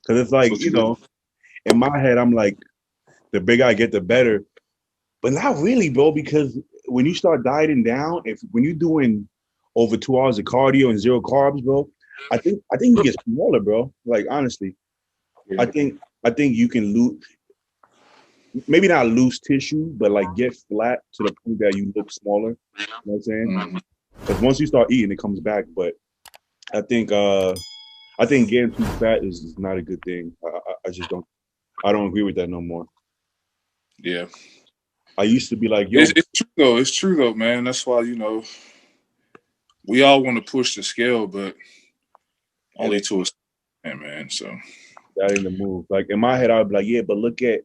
Because it's like, you know, in my head, I'm like, the bigger I get, the better. But not really, bro, because when you start dieting down, when you're doing over 2 hours of cardio and zero carbs, bro, I think you get smaller, bro. Like honestly, I think I think you can lose, maybe not lose tissue, but like get flat to the point that you look smaller. You know what I'm saying? Mhm. Because once you start eating, it comes back. But I think uh I think getting too fat is not a good thing. I just don't. I don't agree with that no more. Yeah, I used to be like, yo, it's true though. It's true though, man. That's why we all want to push the scale, but it only ain't to a extent, man. So that ain't the move. Like in my head, I'd be like, yeah, but look at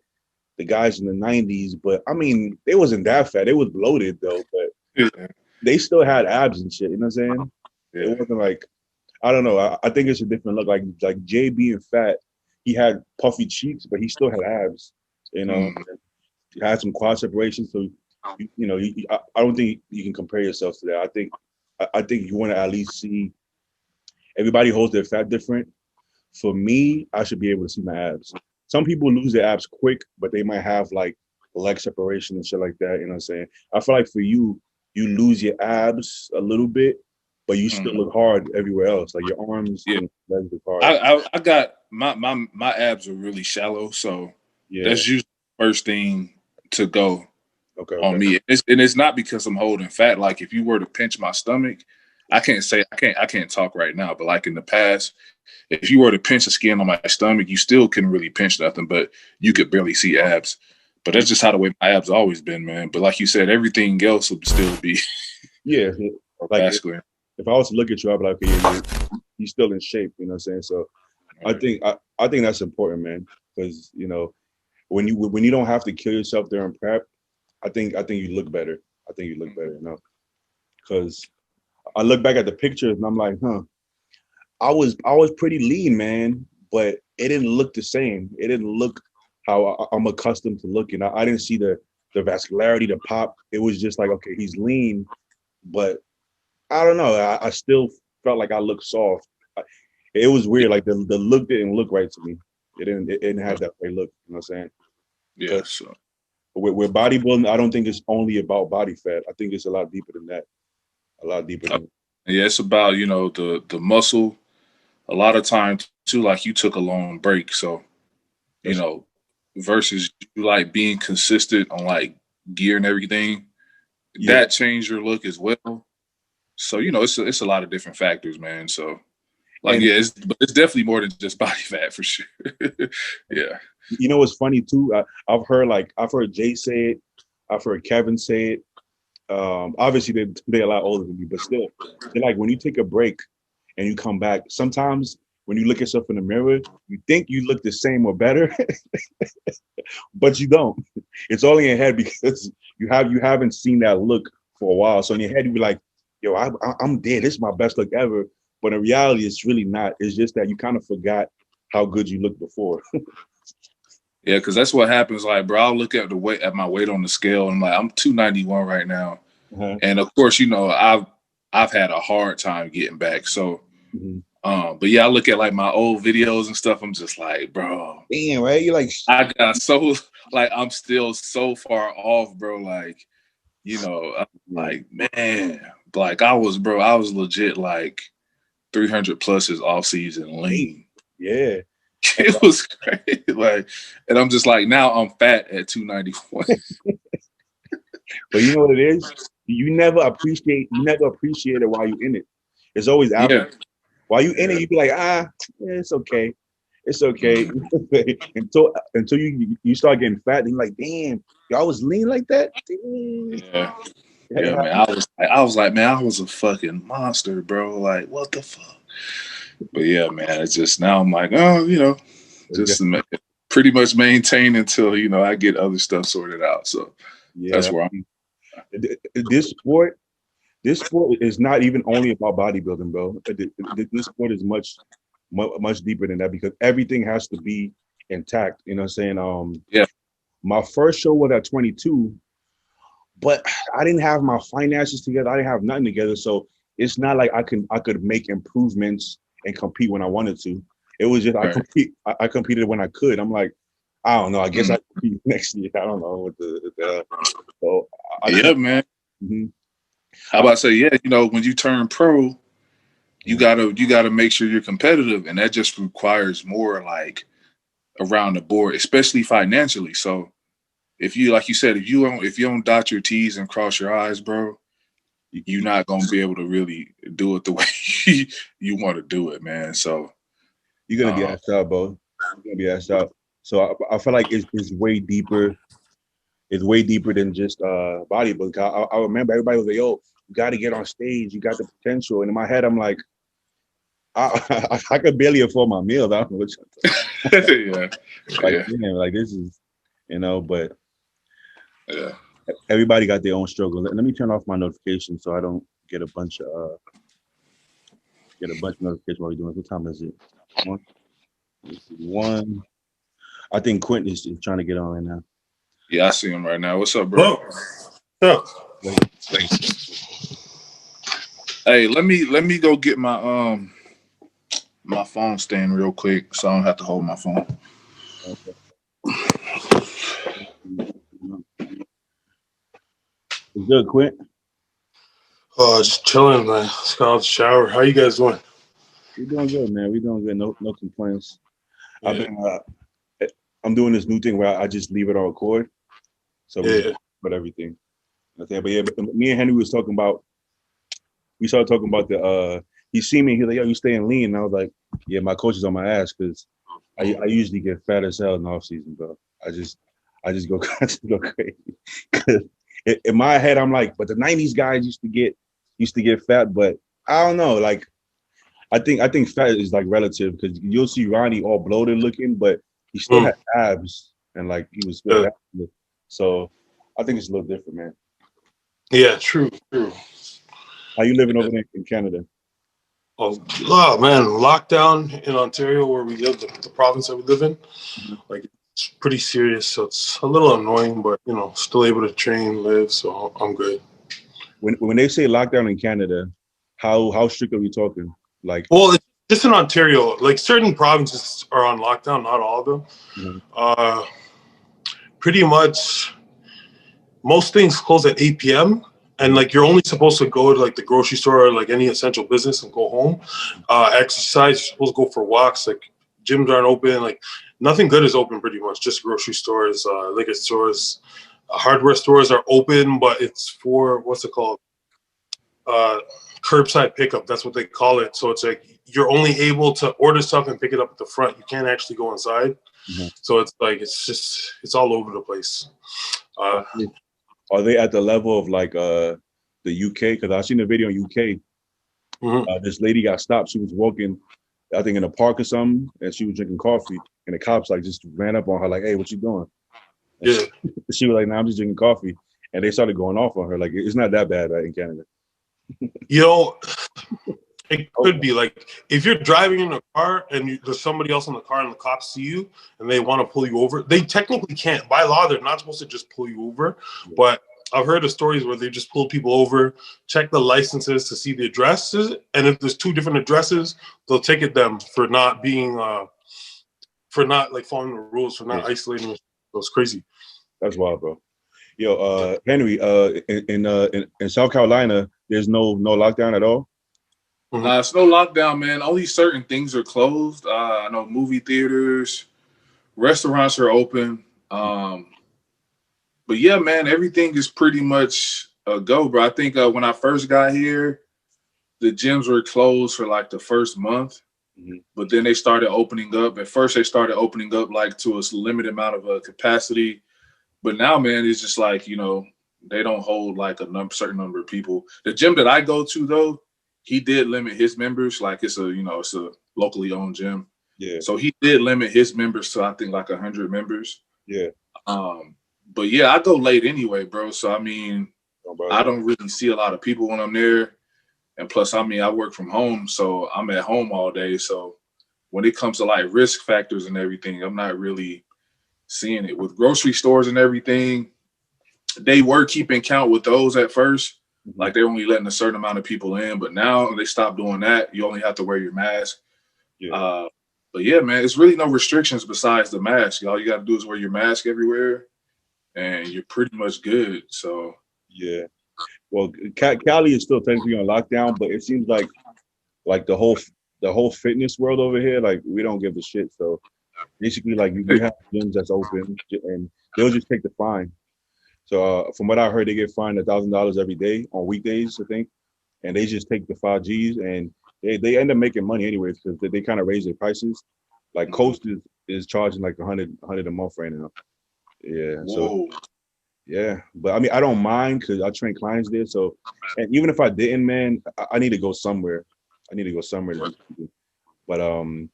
the guys in the '90s. But I mean, they wasn't that fat. They was bloated though, but yeah, they still had abs and shit. You know what I'm saying? It yeah. wasn't like I don't know. I think it's a different look. Like Jay being fat, he had puffy cheeks, but he still had abs. You know, Mm, he had some quad separation. So I don't think you can compare yourself to that. I think you want to at least see everybody holds their fat different. For me, I should be able to see my abs. Some people lose their abs quick, but they might have like leg separation and shit like that. You know what I'm saying? I feel like for you, you lose your abs a little bit, but you still mm. look hard everywhere else. Like your arms Yeah, and legs look hard. I got my abs are really shallow, so Yeah. that's usually the first thing to go Okay. on Okay. me. And it's not because I'm holding fat. Like if you were to pinch my stomach, I can't talk right now, but like in the past, if you were to pinch the skin on my stomach, you still couldn't really pinch nothing, but you could barely see abs. But that's just how the way my abs always been, man. But like you said, everything else would still be Yeah. Like vascular. if I was to look at you, I'd be like, okay, yeah, you're still in shape. You know what I'm saying? So I think that's important, man, because when you don't have to kill yourself during prep, I think you look better. I think you look better, because I look back at the pictures and I'm like, huh, I was pretty lean, man, but it didn't look the same. It didn't look how I'm accustomed to looking. I didn't see the vascularity, the pop. It was just like, okay, he's lean, but I don't know. I still felt like I looked soft. It was weird. Like the look didn't look right to me. It didn't have that way look. You know what I'm saying? Yeah. Because So with bodybuilding, I don't think it's only about body fat. I think it's a lot deeper than that. A lot deeper than. yeah, it's about, the muscle. A lot of times too, like you took a long break. So, you That's know, versus you like being consistent on like gear and everything, yeah. that changed your look as well. So, it's a lot of different factors, man. So like, And yeah, but it's definitely more than just body fat for sure. Yeah. you know what's funny too? I've heard Jay say it. I've heard Kevin say it. Obviously they're a lot older than me, but still, they're like when you take a break and you come back. Sometimes when you look at yourself in the mirror, you think you look the same or better, but you don't. It's all in your head because you haven't seen that look for a while. So in your head you be like, "Yo, I'm dead. This is my best look ever." But in reality, it's really not. It's just that you kind of forgot how good you looked before. Yeah, because that's what happens. Like, bro, I'll look at my weight on the scale, and I'm like, I'm 291 right now, Uh-huh. and of course, I've had a hard time getting back. So, Mhm. but yeah, I look at like my old videos and stuff. I'm just like, bro, Damn, right? You're like, I got so like I'm still so far off, bro. Like, I'm yeah, like, man, like I was legit like 300 plus is off season hey, lean. yeah. And It was great. Like, and I'm just like, now I'm fat at 291. but you know what it is? You never appreciate it while you're in it. It's always after. Yeah. While you in it, Yeah. you be like, yeah, it's okay. It's okay. Mm. until you start getting fat, and you're like, damn, y'all was lean like that? Damn. Yeah. Yeah, Yeah, man. I was like, man, I was a fucking monster, bro. Like, what the fuck? But yeah, man, it's just now I'm like, oh, just pretty much maintain until, I get other stuff sorted out. So that's yeah. where I'm This sport, this sport is not even only about bodybuilding, bro. This sport is much deeper than that because everything has to be intact. You know what I'm saying? yeah. My first show was at 22, but I didn't have my finances together. I didn't have nothing together, so it's not like I could make improvements and compete when I wanted to. It was just Right. I competed when I could. I'm like, I don't know. I guess I compete next year. I don't know what the so Yeah, man. Mhm. How about I say, yeah, you know, when you turn pro, you gotta make sure you're competitive, and that just requires more like around the board, especially financially. So if you, like you said, if you don't dot your T's and cross your I's, bro, you're not gonna be able to really do it the way you want to do it, man. So You're gonna be asked out, bro. You're gonna be asked out. So I feel like it's way deeper. It's way deeper than just bodybuilding. I remember everybody was like, "Yo, you got to get on stage. You got the potential." And in my head, I'm like, I could barely afford my meals. I don't know what yeah, like, man, like this is, but yeah. everybody got their own struggle. Let me turn off my notifications so I don't get a bunch of notifications while we're doing. What time is it? One. One. I think Quentin is trying to get on right now. Yeah, I see him right now. What's up, bro? Hello. Hey, let me go get my my phone stand real quick, so I don't have to hold my phone. Okay. It's good, Quint. Just chilling, man. Just got out the shower. How you guys doing? We're doing good, man. We're doing good. No complaints. Yeah. I'm doing this new thing where I just leave it on record. So we just put everything. Okay, but yeah, me and Henry we started talking about he seen me, he's like, "Yo, you staying lean?" And I was like, "Yeah, my coach is on my ass because I usually get fat as hell in the off season, bro. I just go crazy. Cause in my head, I'm like, but the '90s guys used to get fat, but I don't know. Like, I think fat is like relative because you'll see Ronnie all bloated looking, but he still had abs and like he was still active. So I think it's a little different, man. Yeah, true. How you living over there in Canada? Oh, man, lockdown in Ontario where we live, the province that we live in, like it's pretty serious. So it's a little annoying, but still able to train, live. So I'm good. When they say lockdown in Canada, how strict are we talking? Like, well, it's just in Ontario. Like certain provinces are on lockdown, not all of them. Pretty much, most things close at 8 p.m. And like you're only supposed to go to like the grocery store or like any essential business and go home. Exercise, you're supposed to go for walks. Like gyms aren't open. Like nothing good is open pretty much. Just grocery stores, liquor stores, hardware stores are open, but it's for what's it called? Curbside pickup. That's what they call it. So it's like you're only able to order stuff and pick it up at the front. You can't actually go inside. So it's like it's all over the place. Are they at the level of like the UK? Because I seen a video in UK. This lady got stopped. She was walking, I think, in a park or something, and she was drinking coffee. And the cops like just ran up on her, like, "Hey, what you doing?" And she was like, "Nah, I'm just drinking coffee." And they started going off on her. Like, it's not that bad in Canada. It could be like if you're driving in a car and there's somebody else in the car and the cops see you and they want to pull you over. They technically can't. By law, they're not supposed to just pull you over. But I've heard of stories where they just pull people over, check the licenses to see the addresses, and if there's two different addresses, they'll ticket them for not being for not like following the rules, for not isolating. So it's crazy. That's wild, bro. Yo, Henry, in South Carolina, there's no lockdown at all. It's no lockdown, man. Only certain things are closed. I know movie theaters, restaurants are open. But yeah, man, everything is pretty much a go, bro. I think when I first got here, the gyms were closed for like the first month, but then they started opening up. At first, they started opening up like to a limited amount of capacity. But now, man, it's just like, they don't hold like a certain number of people. The gym that I go to, though, he did limit his members. Like it's a locally owned gym. Yeah. So he did limit his members to I think like 100 members. Yeah. But yeah, I go late anyway, bro. So I mean, I don't really see a lot of people when I'm there. And plus, I mean, I work from home, so I'm at home all day. So when it comes to like risk factors and everything, I'm not really seeing it. With grocery stores and everything, they were keeping count with those at first. Like they're only letting a certain amount of people in, but now they stopped doing that. You only have to wear your mask. But yeah, man, it's really no restrictions besides the mask. All you got to do is wear your mask everywhere, and you're pretty much good. So yeah. Well, Cali is still technically on lockdown, but it seems like the whole fitness world over here, like we don't give a shit. So basically, like you have gyms that's open, and they'll just take the fine. So from what I heard, they get fined $1,000 every day on weekdays, I think, and they just take the 5Gs, and they end up making money anyways because they kind of raise their prices. Like Coast is charging like 100 a month right now. Yeah. whoa. So yeah, but I mean, I don't mind because I train clients there. So, and even if I didn't, man, I need to go somewhere. I need to go somewhere. But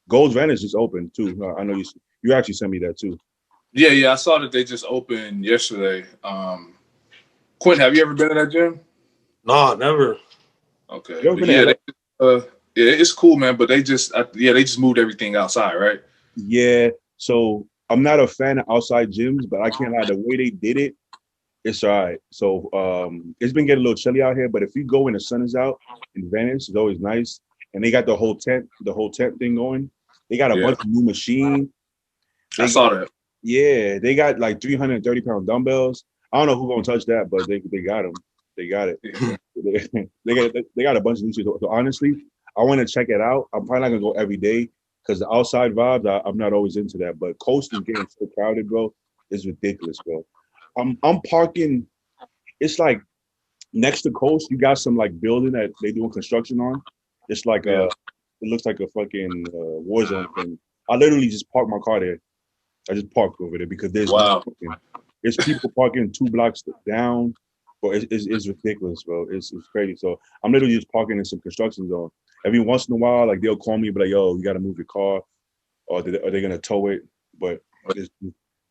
Gold's Van is just open too. I know you actually sent me that too. Yeah, I saw that they just opened yesterday. Quentin, have you ever been to that gym? No, never. Okay. But yeah, it's cool, man. But they just moved everything outside, right? Yeah. So I'm not a fan of outside gyms, but I can't lie. The way they did it, it's all right. So it's been getting a little chilly out here, but if you go when the sun is out in Venice, it's always nice. And they got the whole tent thing going. They got a bunch of new machines. I saw that. Yeah, they got like 330-pound dumbbells. I don't know who's gonna touch that, but they got them. They got it. they got a bunch of new shit. So honestly, I want to check it out. I'm probably not gonna go every day because the outside vibes, I'm not always into that. But Coast is getting so crowded, bro. It's ridiculous, bro. I'm parking. It's like next to Coast, you got some like building that they doing construction on. It's like it looks like a fucking war zone thing. I literally just parked my car there. I just parked over there because there's there's people parking 2 blocks down. But it's ridiculous, bro. It's crazy. So I'm literally just parking in some construction zone. Every once in a while, like they'll call me, but like, yo, you got to move your car, or are they gonna tow it? But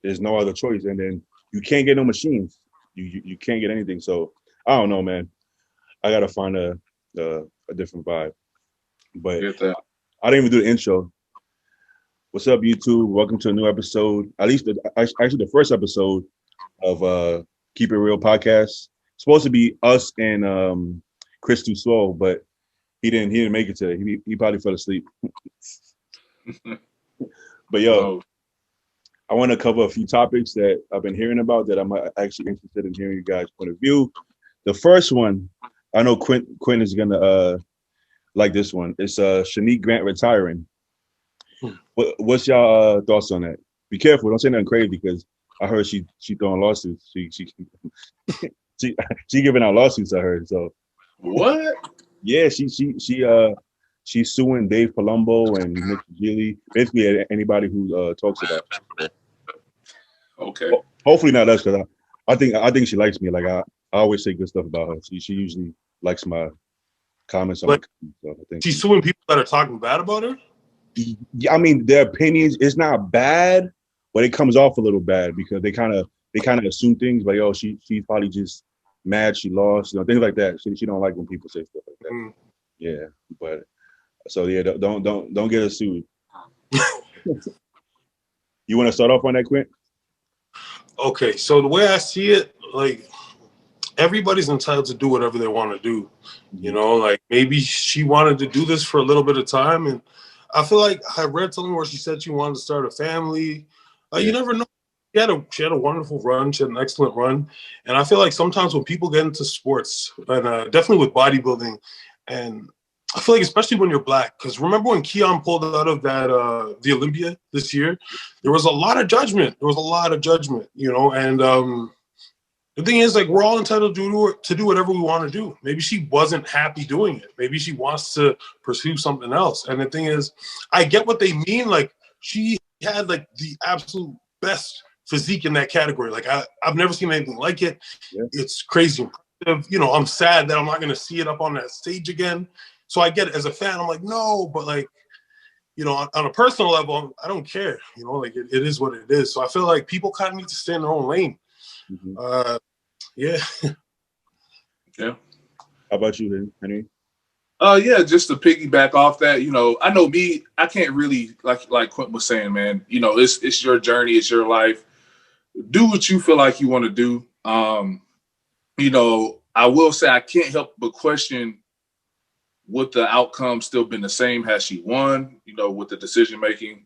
there's no other choice. And then you can't get no machines. You can't get anything. So I don't know, man. I gotta find a different vibe. But I didn't even do the intro. What's up, YouTube? Welcome to a new episode. At least actually the first episode of Keep It Real podcast. It's supposed to be us and Chris Tussaud, but he didn't make it today. He probably fell asleep. But yo, I want to cover a few topics that I've been hearing about that I'm actually interested in hearing you guys' point of view. The first one, I know Quinn is gonna like this one. It's Shanique Grant retiring. What's y'all thoughts on that? Be careful, don't say nothing crazy because I heard she throwing lawsuits. She giving out lawsuits. I heard. So what? Yeah, she's suing Dave Palumbo and Nick Gilly, basically anybody who talks about it. Okay. Hopefully not us, because I think she likes me. Like I always say good stuff about her. She usually likes my comments on my comments, so I think she's suing people that are talking bad about her. Yeah, I mean their opinions. It's not bad, but it comes off a little bad because they kind of assume things like, oh, she's probably just mad she lost, things like that. She don't like when people say stuff like that. Yeah, but so yeah, don't get us sued. You want to start off on that, Quint? Okay, so the way I see it, like everybody's entitled to do whatever they want to do. You know, like maybe she wanted to do this for a little bit of time, and I feel like I read something where she said she wanted to start a family. You never know. She had a wonderful run. She had an excellent run. And I feel like sometimes when people get into sports, and definitely with bodybuilding, and I feel like especially when you're black, because remember when Keon pulled out of that the Olympia this year, there was a lot of judgment. You know, and the thing is, like, we're all entitled to do whatever we want to do. Maybe she wasn't happy doing it. Maybe she wants to pursue something else. And the thing is, I get what they mean. Like, she had like the absolute best physique in that category. Like I've never seen anything like it. Yeah. It's crazy impressive. You know, I'm sad that I'm not going to see it up on that stage again. So I get it as a fan. I'm like, no, but like, you know, on a personal level, I don't care. You know, like it is what it is. So I feel like people kind of need to stay in their own lane. Yeah. How about you, Henry? Yeah, just to piggyback off that, you know, I know me, I can't really, like Quentin was saying, man, you know, it's your journey, it's your life. Do what you feel like you want to do. You know, I will say I can't help but question would the outcome still been the same had she won, you know, with the decision making?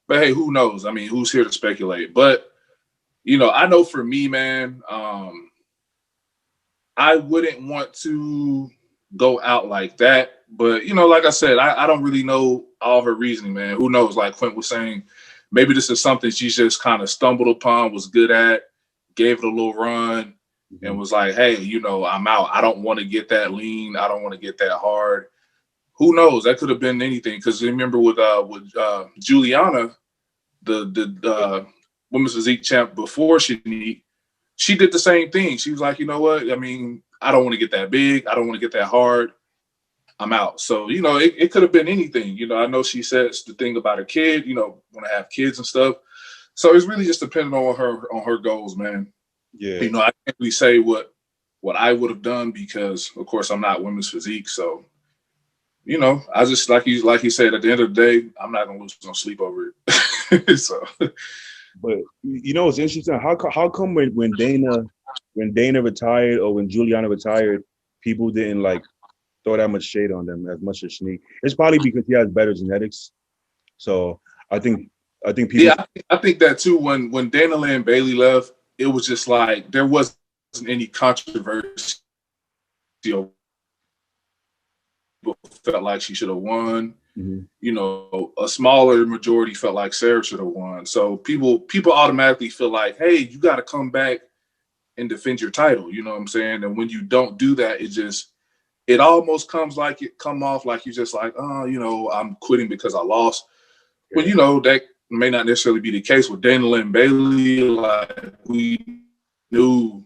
But hey, who knows? I mean, who's here to speculate? But, you know, I know for me, man, I wouldn't want to go out like that. But, you know, like I said, I don't really know all her reasoning, man. Who knows? Like Quint was saying, maybe this is something she's just kind of stumbled upon, was good at, gave it a little run, and was like, hey, you know, I'm out. I don't want to get that lean. I don't want to get that hard. Who knows? That could have been anything. Because remember with Juliana, the women's physique champ before Shanique, she did the same thing. She was like, you know what? I mean, I don't want to get that big. I don't want to get that hard. I'm out. So, you know, it could have been anything. You know, I know she says the thing about her kid, you know, want to have kids and stuff. So it's really just depending on her goals, man. Yeah. You know, I can't really say what I would have done because, of course, I'm not women's physique. So, you know, I just like you said, at the end of the day, I'm not gonna lose no sleep over it. So, but you know, it's interesting. How come when Dana retired or when Juliana retired, people didn't like throw that much shade on them as much as Shanique? It's probably because he has better genetics. So I think people. Yeah, I think that too. When Dana and Bailey left, it was just like there wasn't any controversy. People felt like she should have won. Mm-hmm. You know, a smaller majority felt like Sarah should have won. So people automatically feel like, hey, you got to come back and defend your title. You know what I'm saying? And when you don't do that, it almost come off like you're just like, oh, you know, I'm quitting because I lost. Yeah. But you know, that may not necessarily be the case with Dana and Bailey. Like we knew.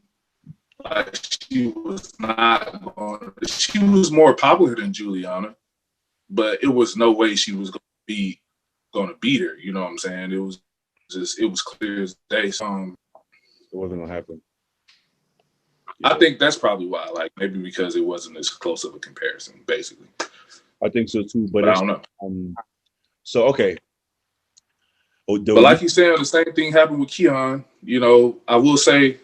Like she was more popular than Juliana, but it was no way she was going to beat her. You know what I'm saying? It was clear as day. It wasn't gonna happen. Yeah. I think that's probably why. Like maybe because it wasn't as close of a comparison. Basically, I think so too. But I don't know. So okay. But like you said, the same thing happened with Keon. You know, I will say.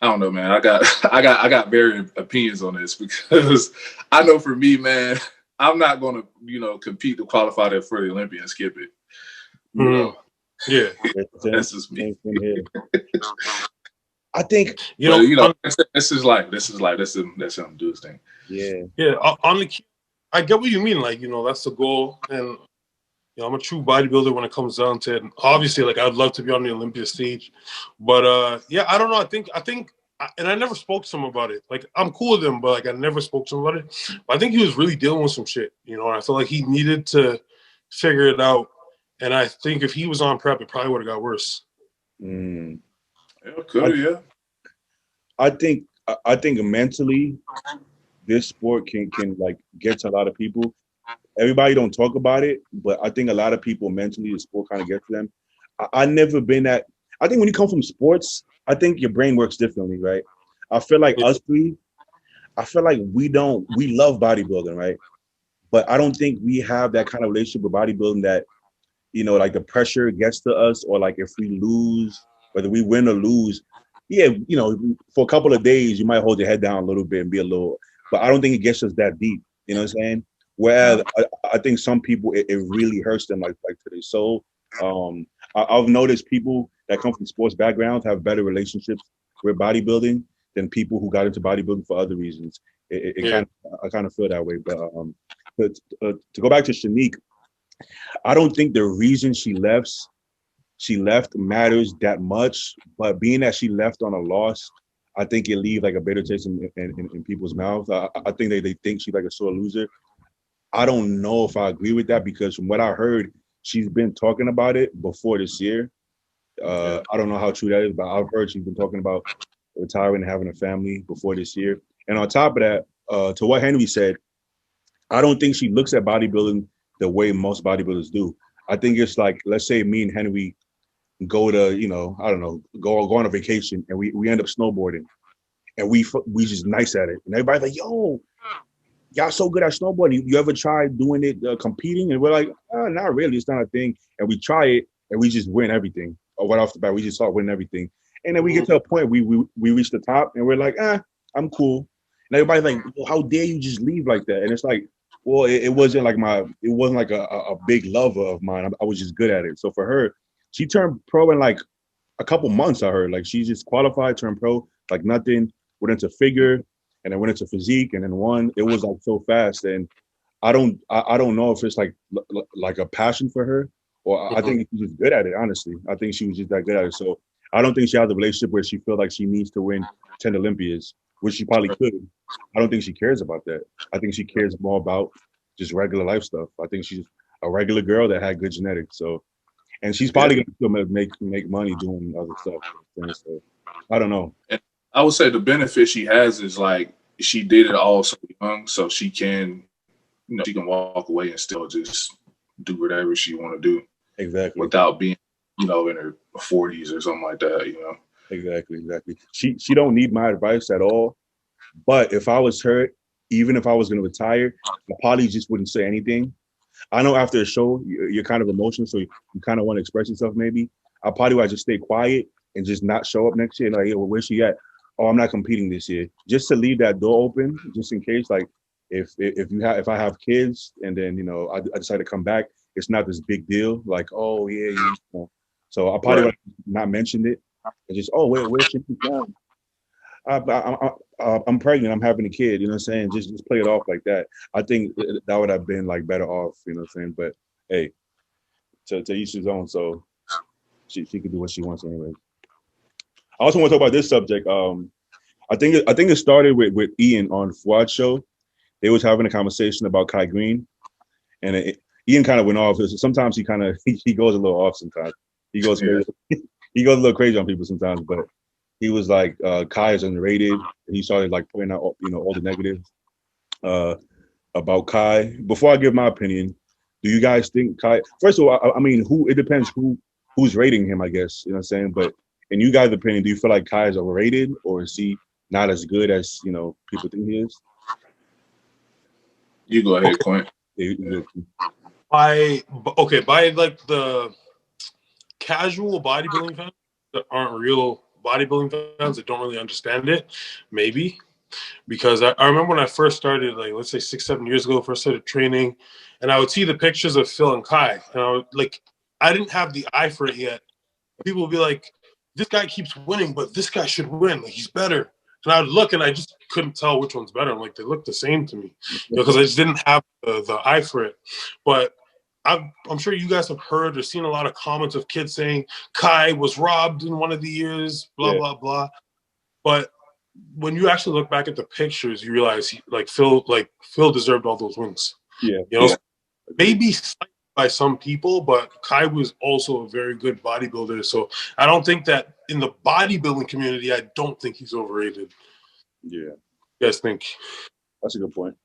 I don't know, man. I got varying opinions on this because I know for me, man, I'm not going to, you know, compete to qualify there for the Olympia and skip it. You know? Yeah, that's just me. I think you know, this is him do his thing. Yeah. I get what you mean. Like, you know, that's the goal, and you know, I'm a true bodybuilder when it comes down to it. And obviously, like, I'd love to be on the Olympia stage. But, yeah, I don't know. I think, and I never spoke to him about it. Like, I'm cool with him, but, like, I never spoke to him about it. But I think he was really dealing with some shit, you know, and I feel like he needed to figure it out. And I think if he was on prep, it probably would have got worse. Yeah, could, yeah. I think mentally, this sport can like get to a lot of people. Everybody don't talk about it, but I think a lot of people mentally, the sport kind of gets to them. I never been that. I think when you come from sports, I think your brain works differently, right? I feel like us three, we love bodybuilding, right? But I don't think we have that kind of relationship with bodybuilding that, you know, like the pressure gets to us, or like if we lose, whether we win or lose, yeah, you know, for a couple of days, you might hold your head down a little bit and be a little, but I don't think it gets us that deep, you know what I'm saying? Whereas I think some people, it really hurts them like to their soul. I've noticed people that come from sports backgrounds have better relationships with bodybuilding than people who got into bodybuilding for other reasons. I kind of feel that way. But to go back to Shanique, I don't think the reason she left matters that much. But being that she left on a loss, I think it leaves like a bitter taste in people's mouths. I think they think she's like a sore loser. I don't know if I agree with that, because from what I heard, she's been talking about it before this year. I don't know how true that is, but I've heard she's been talking about retiring and having a family before this year. And on top of that, to what Henry said, I don't think she looks at bodybuilding the way most bodybuilders do. I think it's like, let's say me and Henry go to, you know, I don't know, go on a vacation, and we end up snowboarding, and we just nice at it. And everybody's like, yo, y'all so good at snowboarding. You ever tried doing it, competing? And we're like, not really. It's not a thing. And we try it, and we just win everything. Right off the bat, we just start winning everything. And then we get to a point, we reach the top, and we're like, I'm cool. And everybody's like, well, how dare you just leave like that? And it's like, well, it wasn't like a big lover of mine. I was just good at it. So for her, she turned pro in like a couple months. I heard like she just qualified, turned pro, like nothing. Went into figure, and then went into physique, and then won. It was like so fast, and I don't know if it's like a passion for her, or I think she's just good at it. Honestly, I think she was just that good at it. So I don't think she has a relationship where she feels like she needs to win 10 Olympias, which she probably could. I don't think she cares about that. I think she cares more about just regular life stuff. I think she's a regular girl that had good genetics. So, and she's probably gonna still make money doing other stuff. So I don't know. And I would say the benefit she has is like she did it all so young, so she can, she can walk away and still just do whatever she want to do. Exactly. Without being, in her 40s or something like that. Exactly. She don't need my advice at all. But if I was her, even if I was going to retire, I probably just wouldn't say anything. I know after a show, you're kind of emotional, so you kind of want to express yourself maybe. I probably would just stay quiet and just not show up next year. Like, hey, well, where's she at? Oh, I'm not competing this year. Just to leave that door open, just in case, like, if I have kids and then, I decide to come back, it's not this big deal. Like, oh, yeah. So I probably would have not mentioned it. And just, oh, where's she from? I'm pregnant. I'm having a kid. You know what I'm saying? Just play it off like that. I think that would have been like better off. You know what I'm saying? But hey, to each his own. So she can do what she wants anyway. I also want to talk about this subject. I think it started with Ian on Fuad's show. They was having a conversation about Kai Green, and Ian kind of went off. Sometimes he goes a little off. Sometimes he goes crazy. He goes a little crazy on people sometimes, but. He was like, Kai is underrated. And he started like pointing out, all the negatives about Kai. Before I give my opinion, do you guys think Kai? First of all, I mean, it depends who's rating him, I guess. You know what I'm saying? But in you guys' opinion, do you feel like Kai is overrated, or is he not as good as people think he is? You go ahead, Quint. By like the casual bodybuilding fans that aren't real bodybuilding fans that don't really understand it, maybe. Because I remember when I first started, like, let's say 6-7 years ago, first started training, and I would see the pictures of Phil and Kai, and I didn't have the eye for it yet. People would be like, this guy keeps winning, but this guy should win. Like, he's better. And I would look, and I just couldn't tell which one's better. I'm like, they look the same to me, because I just didn't have the eye for it. But I'm sure you guys have heard or seen a lot of comments of kids saying Kai was robbed in one of the years, blah, blah, blah. But when you actually look back at the pictures, you realize Phil deserved all those wins. Maybe by some people, but Kai was also a very good bodybuilder. So I don't think that in the bodybuilding community, I don't think he's overrated. Yeah. You guys think? That's a good point.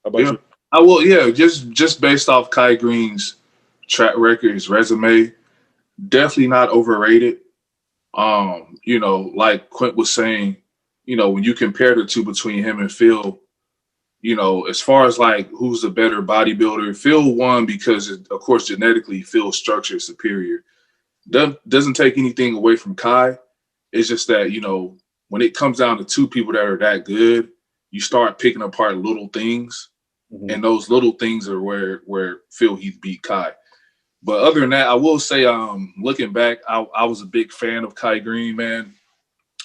How about you? I will, just based off Kai Green's track record, his resume, definitely not overrated. Like Quint was saying, when you compare the two between him and Phil, as far as like who's the better bodybuilder, Phil won because, of course, genetically, Phil's structure is superior. Doesn't take anything away from Kai. It's just that, when it comes down to two people that are that good, you start picking apart little things. Mm-hmm. And those little things are where Phil Heath beat Kai. But other than that, I will say, looking back, I was a big fan of Kai Green, man.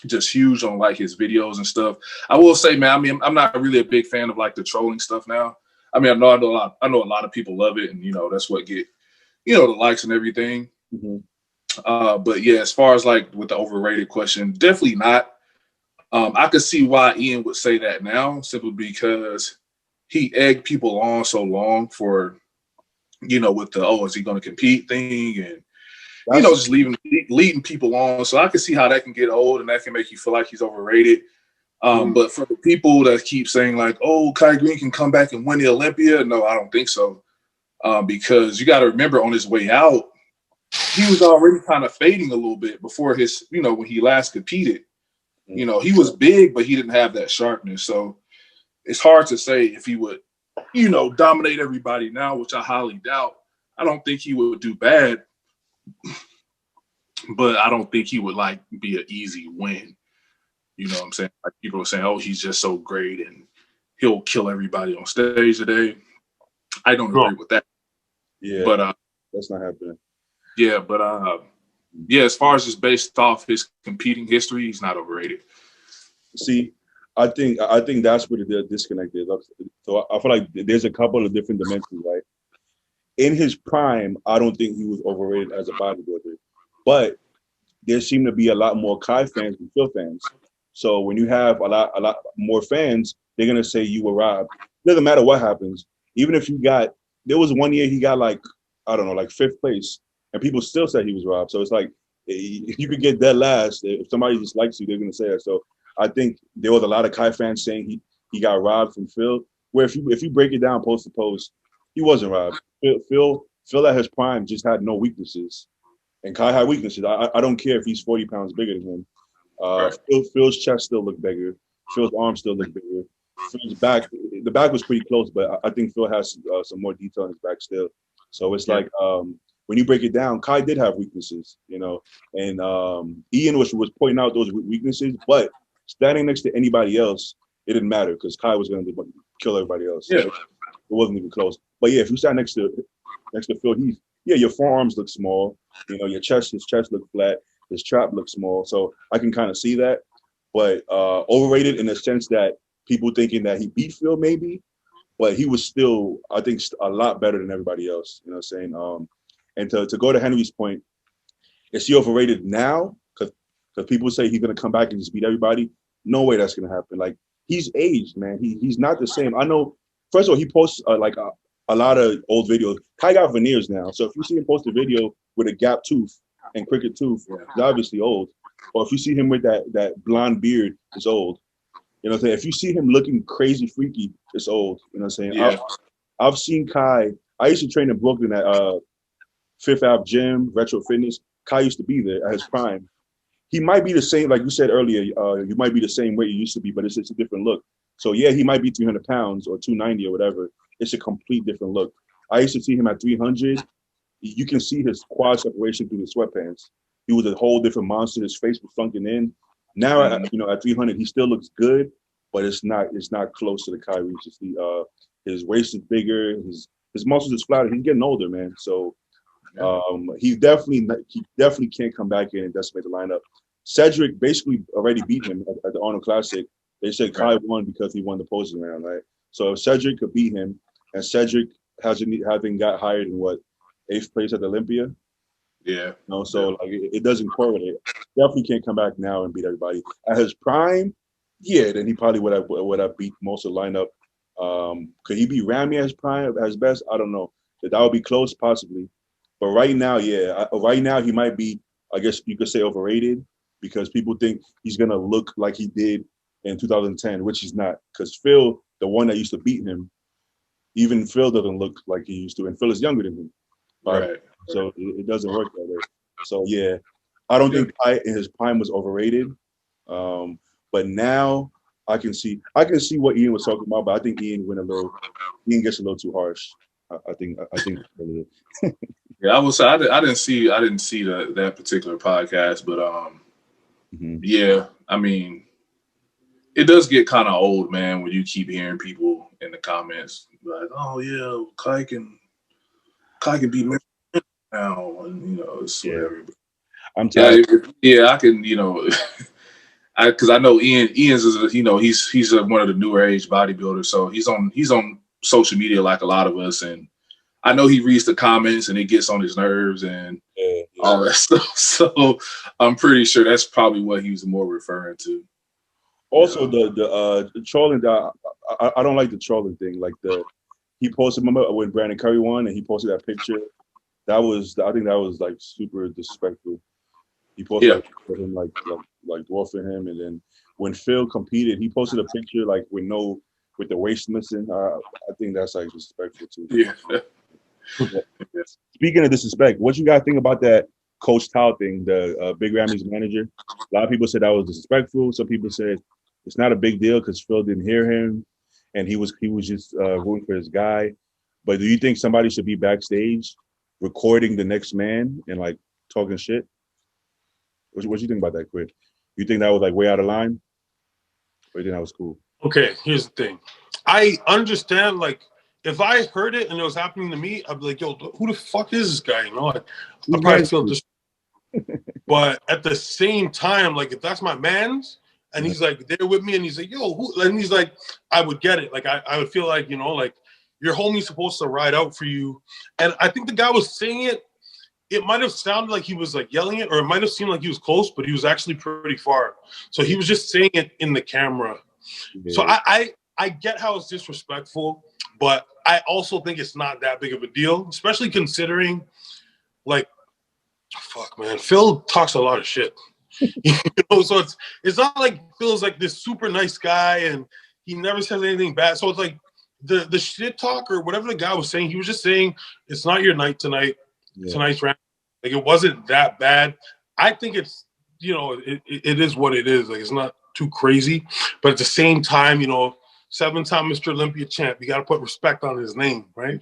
Just huge on like his videos and stuff. I will say, man, I mean, I'm not really a big fan of like the trolling stuff now. I mean, I know a lot of people love it, and that's what get the likes and everything. Mm-hmm. But yeah, as far as like with the overrated question, definitely not. I could see why Ian would say that now, simply because he egged people on so long for, with the, is he going to compete thing, and just leading people on. So I can see how that can get old, and that can make you feel like he's overrated. But for the people that keep saying like, oh, Kai Green can come back and win the Olympia, no, I don't think so. Because you got to remember, on his way out, he was already kind of fading a little bit before his, when he last competed. He was big, but he didn't have that sharpness. So it's hard to say if he would, dominate everybody now, which I highly doubt. I don't think he would do bad, but I don't think he would like be an easy win. You know what I'm saying? Like people are saying, oh, he's just so great and he'll kill everybody on stage today. I don't agree with that. Yeah, but that's not happening. Yeah, but yeah, as far as just based off his competing history, he's not overrated. See, I think that's where the disconnect is. So I feel like there's a couple of different dimensions, right? In his prime, I don't think he was overrated as a bodybuilder, but there seem to be a lot more Kai fans than Phil fans. So when you have a lot more fans, they're gonna say you were robbed. It doesn't matter what happens. Even if you got, there was one year he got like, I don't know, like 5th place, and people still said he was robbed. So it's like you could get dead last. If somebody just likes you, they're gonna say it. So I think there was a lot of Kai fans saying he got robbed from Phil. Where if you break it down post to post, he wasn't robbed. Phil at his prime just had no weaknesses, and Kai had weaknesses. I don't care if he's 40 pounds bigger than him. Right. Phil's chest still looked bigger. Phil's arms still looked bigger. Phil's back, the back was pretty close, but I think Phil has some more detail in his back still. So it's like when you break it down, Kai did have weaknesses, you know, and Ian was pointing out those weaknesses, but standing next to anybody else, it didn't matter because Kai was going to kill everybody else. Yeah. It wasn't even close. But yeah, if you stand next to Phil Heath, yeah, your forearms look small. You know, his chest looked flat. His trap looks small. So I can kind of see that. But overrated in the sense that people thinking that he beat Phil maybe, but he was still, I think, a lot better than everybody else. You know what I'm saying? And to go to Henry's point, is he overrated now? Because people say he's going to come back and just beat everybody. No way that's going to happen. Like, he's aged, man. He's not the same. I know, first of all, he posts like a lot of old videos. Kai got veneers now. So if you see him post a video with a gap tooth and crooked tooth, he's obviously old. Or if you see him with that blonde beard, it's old. You know what I'm saying? If you see him looking crazy freaky, it's old. You know what I'm saying? Yeah. I've seen Kai. I used to train in Brooklyn at Fifth Ave Gym, Retro Fitness. Kai used to be there at his prime. He might be the same, like you said earlier, you might be the same way you used to be, but it's a different look. So yeah, he might be 300 pounds or 290 or whatever. It's a complete different look. I used to see him at 300. You can see his quad separation through the sweatpants. He was a whole different monster. His face was sunken in. Now, at 300, he still looks good, but it's not close to the Kai we used to see. His waist is bigger. His muscles is flatter. He's getting older, man. So he definitely can't come back in and decimate the lineup. Cedric basically already beat him at the Arnold Classic. They said Kai won because he won the posing round, right? So if Cedric could beat him, and Cedric hasn't got hired in 8th place at the Olympia. Yeah. No, so like it doesn't correlate. Definitely can't come back now and beat everybody. At his prime, yeah, then he probably would have beat most of the lineup. Could he beat Ramy at his prime, at his best? I don't know. That would be close, possibly. But right now, yeah, right now he might be, I guess you could say, overrated because people think he's gonna look like he did in 2010, which he's not. Because Phil, the one that used to beat him, even Phil doesn't look like he used to, and Phil is younger than him. Right. So it doesn't work that way. So yeah, I don't think Kai in his prime was overrated. But now I can see what Ian was talking about, but I think Ian gets a little too harsh. I think. Yeah, I will say I didn't see that particular podcast, but yeah, I mean, it does get kind of old, man, when you keep hearing people in the comments like, "Oh yeah, Kai can beat me now," and it's whatever. I'm tired. Yeah, I can, because I know Ian's is he's one of the newer age bodybuilders, so he's on social media like a lot of us, and I know he reads the comments and it gets on his nerves and all that stuff. So I'm pretty sure that's probably what he was more referring to. Also, the trolling. I don't like the trolling thing. Like he posted, remember when Brandon Curry won and he posted that picture. I think that was like super disrespectful. He posted a picture of him like dwarfing him, and then when Phil competed, he posted a picture like with the waist missing. I think that's like disrespectful too. Yeah. Speaking of disrespect, what you guys think about that Coach Tao thing, the Big Ramy's manager? A lot of people said that was disrespectful. Some people said it's not a big deal because Phil didn't hear him, and he was just rooting for his guy. But do you think somebody should be backstage recording the next man and like talking shit? What you think about that, Quid? You think that was like way out of line? Or you think that was cool? Okay, here's the thing. I understand, like, if I heard it and it was happening to me, I'd be like, yo, who the fuck is this guy? You know, like, I'd probably feel just. But at the same time, like, if that's my man's and he's like there with me and he's like, yo, who? And he's like, I would get it. Like, I would feel like, you know, like, your homie's supposed to ride out for you. And I think the guy was saying it. It might have sounded like he was like yelling it, or it might have seemed like he was close, but he was actually pretty far. So he was just saying it in the camera. Yeah. So I get how it's disrespectful, but I also think it's not that big of a deal, especially considering, like, fuck, man, Phil talks a lot of shit. You know, so it's not like Phil's like this super nice guy and he never says anything bad. So it's like the shit talk or whatever the guy was saying, he was just saying it's not your night tonight. Yeah. Tonight's round. Like, it wasn't that bad. I think it's, you know, it is what it is. Like, it's not too crazy, but at the same time, you know, 7-time Mr. Olympia champ, you got to put respect on his name, right?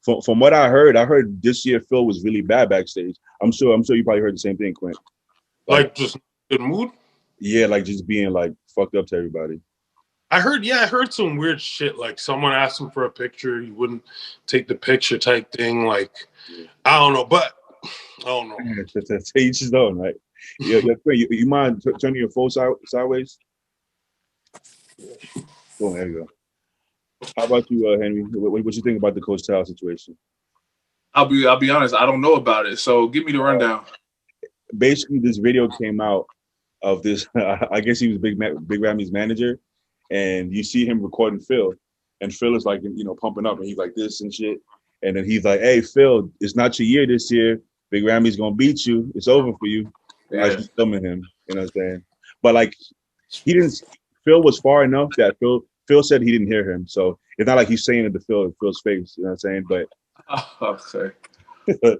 From what I heard this year Phil was really bad backstage. I'm sure you probably heard the same thing, Quint. Like just good mood? Yeah, like just being like fucked up to everybody. I heard some weird shit. Like someone asked him for a picture, he wouldn't take the picture type thing. Like, I don't know, but I don't know. That's each his own, right? Yeah, you mind turning your phone sideways? Oh, there you go. How about you, Henry? What you think about the Coach Towel situation? I'll be honest, I don't know about it. So give me the rundown. Basically, this video came out of this. I guess he was Big Ramy's manager. And you see him recording Phil, and Phil is like, you know, pumping up, and he's like this and shit. And then he's like, "Hey, Phil, it's not your year this year. Big Ramy's gonna beat you. It's over for you." Yeah. I was filming him, you know what I'm saying? But like, he didn't. Phil was far enough that Phil said he didn't hear him, so it's not like he's saying it to Phil's face, you know what I'm saying? But okay.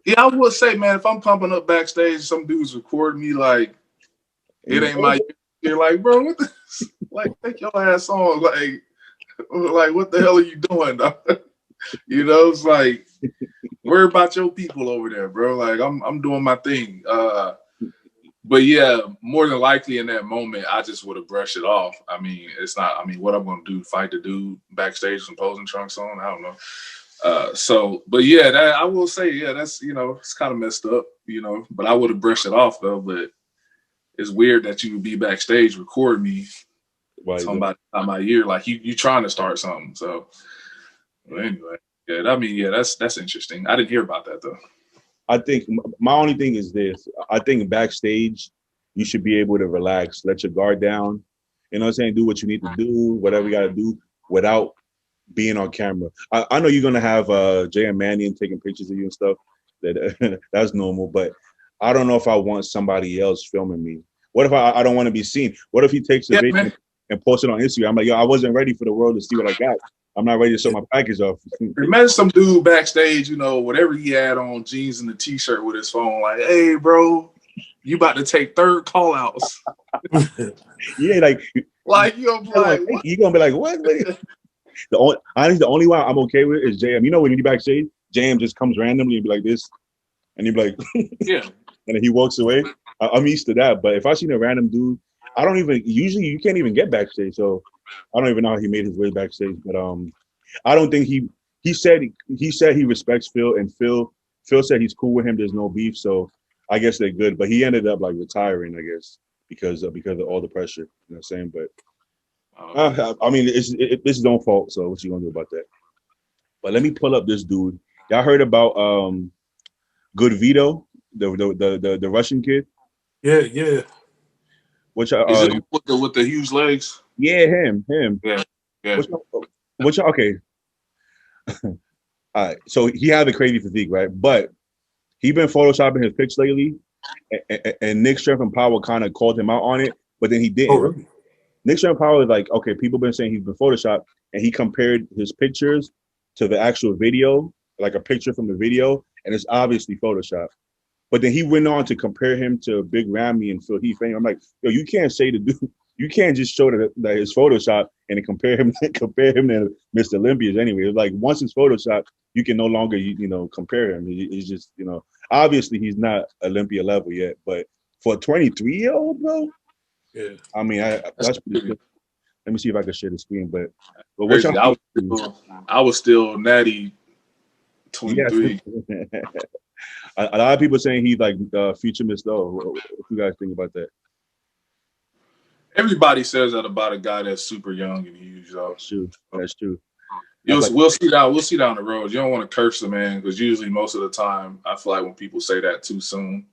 Yeah, I would say, man, if I'm pumping up backstage, some dude's recording me, like, it ain't my year. You're like, bro, what the, like, take your ass on. Like, what the hell are you doing, dog? You know, it's like, worry about your people over there, bro. Like, I'm doing my thing. But yeah, more than likely in that moment, I just would have brushed it off. I mean, it's not, I mean, what I'm going to do, fight the dude backstage with some posing trunks on? I don't know. But yeah, that, I will say, yeah, that's, you know, it's kind of messed up, you know, but I would have brushed it off though. But it's weird that you would be backstage recording me talking about my year, like you trying to start something. So anyway, yeah, I mean, yeah, that's interesting. I didn't hear about that though. I think my only thing is this. I think backstage, you should be able to relax, let your guard down. You know what I'm saying? Do what you need to do, whatever you got to do without being on camera. I know you're going to have Jay and Mannion taking pictures of you and stuff. That's normal, but I don't know if I want somebody else filming me. What if I don't want to be seen? What if he takes a video and posts it on Instagram? I'm like, yo, I wasn't ready for the world to see what I got. I'm not ready to show my package off. Imagine some dude backstage, you know, whatever he had on, jeans and a t-shirt with his phone, like, hey, bro, you about to take third call outs. Yeah, like you're like, what? You're gonna be like, what? Honestly, the only one I'm okay with is JM. You know, when you backstage, JM just comes randomly and be like this, and you be like, yeah, and then he walks away. I'm used to that, but if I seen a random dude, I don't even, usually you can't even get backstage, so I don't even know how he made his way backstage. But I don't think he said he respects Phil, and Phil said he's cool with him. There's no beef, so I guess they're good. But he ended up like retiring, I guess, because of all the pressure. You know what I'm saying? But I mean, it's his own fault. So what you gonna do about that? But let me pull up this dude. Y'all heard about Good Vito, the Russian kid? Yeah. Which is it with the huge legs? Yeah, him. Yeah. What's okay? All right. So he had a crazy physique, right? But he been photoshopping his pics lately, and Nick Strength and Power kind of called him out on it, but then he didn't. Oh, really? Nick Strength and Power is like, okay, people been saying he's been photoshopped, and he compared his pictures to the actual video, like a picture from the video, and it's obviously photoshopped. But then he went on to compare him to Big Ramy and Phil Heath. I'm like, yo, you can't say the dude. You can't just show that his Photoshop and then compare him to Mr. Olympia anyway. It's like once it's Photoshop, you can no longer compare him. He's just obviously he's not Olympia level yet. But for a 23-year-old, bro, Yeah. I mean, that's pretty good. Let me see if I can share the screen. But what Crazy. y'all I was still natty 23. Yes. A lot of people saying he's like future Miss Low. What you guys think about that? Everybody says that about a guy that's super young and huge, though. That's true. That's true. We'll see down the road. You don't want to curse the man because usually most of the time I feel like when people say that too soon,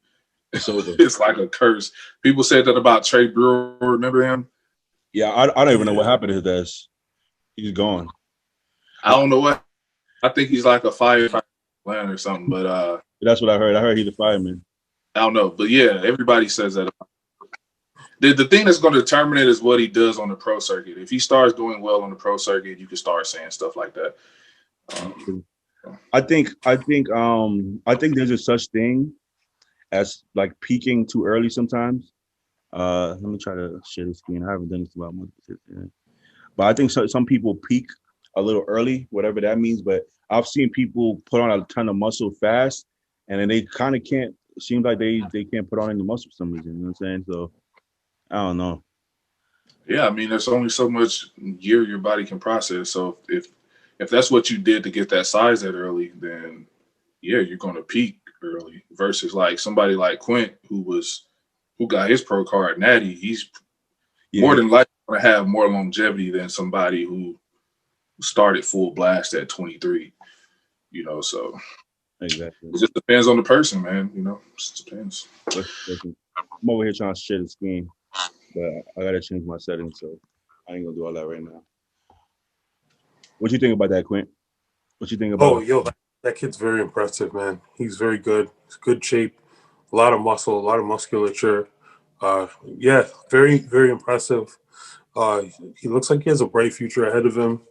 it's like a curse. People said that about Trey Brewer. Remember him? Yeah, I don't even know what happened to his ass. He's gone. I don't know what. I think he's like a firefighter or something. But that's what I heard. I heard he's a fireman. I don't know, but yeah, everybody says that. The thing that's going to determine it is what he does on the pro circuit. If he starts doing well on the pro circuit, you can start saying stuff like that. I think there's a such thing as like peaking too early sometimes. Let me try to share the screen. I haven't done this about months, but I think some people peak a little early, whatever that means. But I've seen people put on a ton of muscle fast, and then they kind of can't. It seems like they can't put on any muscle for some reason. You know what I'm saying? So I don't know. Yeah, I mean, there's only so much gear your body can process. So if that's what you did to get that size that early, then yeah, you're going to peak early. Versus like somebody like Quint who got his pro card natty, he's more than likely going to have more longevity than somebody who started full blast at 23. You know, so exactly. It just depends on the person, man. You know, it just depends. I'm over here trying to share the screen, but I gotta change my settings, so I ain't gonna do all that right now. What you think about that, Quint? What you think about? Oh, yo, that kid's very impressive, man. He's very good. He's good shape, a lot of muscle, a lot of musculature. Yeah, very, very impressive. He looks like he has a bright future ahead of him.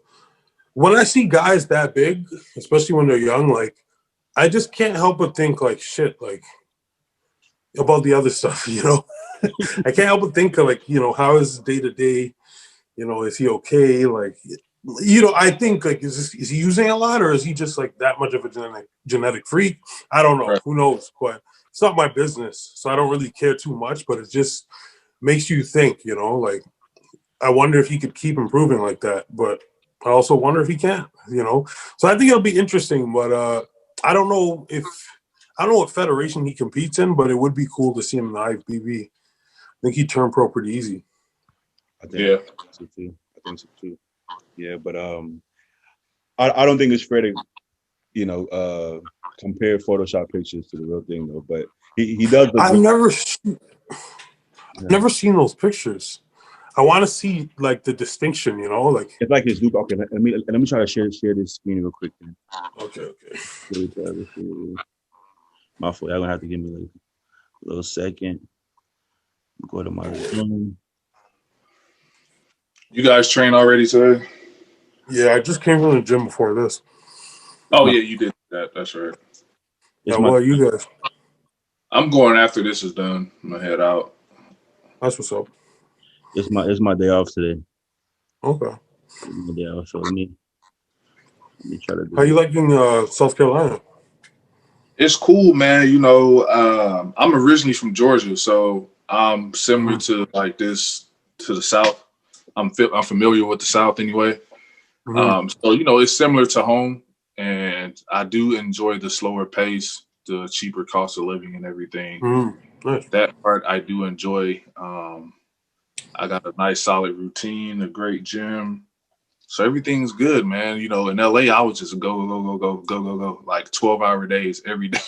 When I see guys that big, especially when they're young, like I just can't help but think like shit, like about the other stuff, you know. I can't help but think of like, you know, how is day to day, you know, is he okay? Like, you know, I think like is he using a lot or is he just like that much of a genetic freak? I don't know. Right. Who knows? But it's not my business, so I don't really care too much. But it just makes you think, you know, like I wonder if he could keep improving like that. But I also wonder if he can, you know. So I think it'll be interesting. But I don't know what federation he competes in, but it would be cool to see him in the IFBB. I think he turned pro pretty easy. I think so too. Yeah, but I don't think it's fair to, you know, compare Photoshop pictures to the real thing though. But he does. I've never seen those pictures. I want to see like the distinction, you know, like it's like his loop. Okay, let me try to share this screen real quick. Man. Okay. My fault. Y'all gonna have to give me like a little second. Go to my room. You guys train already today? Yeah, I just came from the gym before this. Oh yeah, you did that. That's right. What are you guys? I'm going after this is done. I'm gonna head out. That's what's up. It's my day off today. Okay. It's my day off, so let me try to do How you liking South Carolina? It's cool, man. You know, I'm originally from Georgia, so I'm similar to like this to the South. I'm familiar with the South anyway. So you know, it's similar to home, and I do enjoy the slower pace, the cheaper cost of living, and everything. Nice. That part I do enjoy. I got a nice solid routine, a great gym. So everything's good, man. You know, in LA, I was just go, like 12-hour days every day.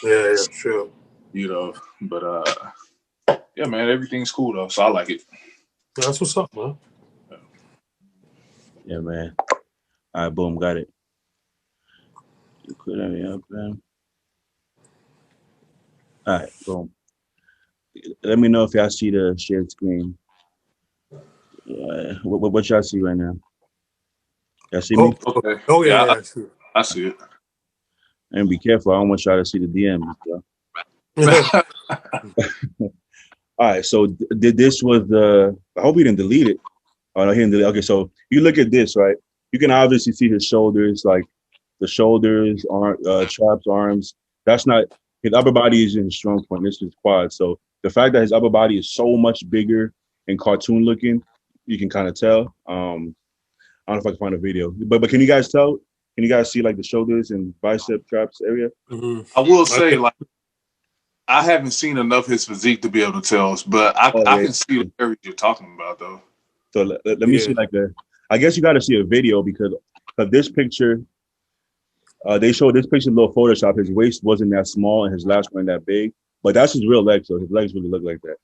Yeah, sure. You know, but yeah, man, everything's cool though. So I like it. Yeah, that's what's up, man. Yeah, man. All right, boom, got it. You quit me up, man. All right, boom. Let me know if y'all see the shared screen. What y'all see right now? Y'all see me? Okay. Oh yeah, I see it. I see it. And be careful. I don't want y'all to see the DMs. All right. So this was the. I hope he didn't delete it. Oh no, he didn't delete it. Okay, so you look at this, right? You can obviously see his shoulders, like the shoulders, traps, arms. That's not his upper body is in his strong point. This is quad. So the fact that his upper body is so much bigger and cartoon looking. You can kind of tell. I don't know if I can find a video, but can you guys tell? Can you guys see like the shoulders and bicep traps area? Mm-hmm. I will say, like, I haven't seen enough of his physique to be able to tell us, but I can see the areas you're talking about, though. So let me see like I guess you got to see a video because of this picture. They showed this picture a little Photoshop. His waist wasn't that small and his lats weren't that big, but that's his real legs. So his legs really look like that.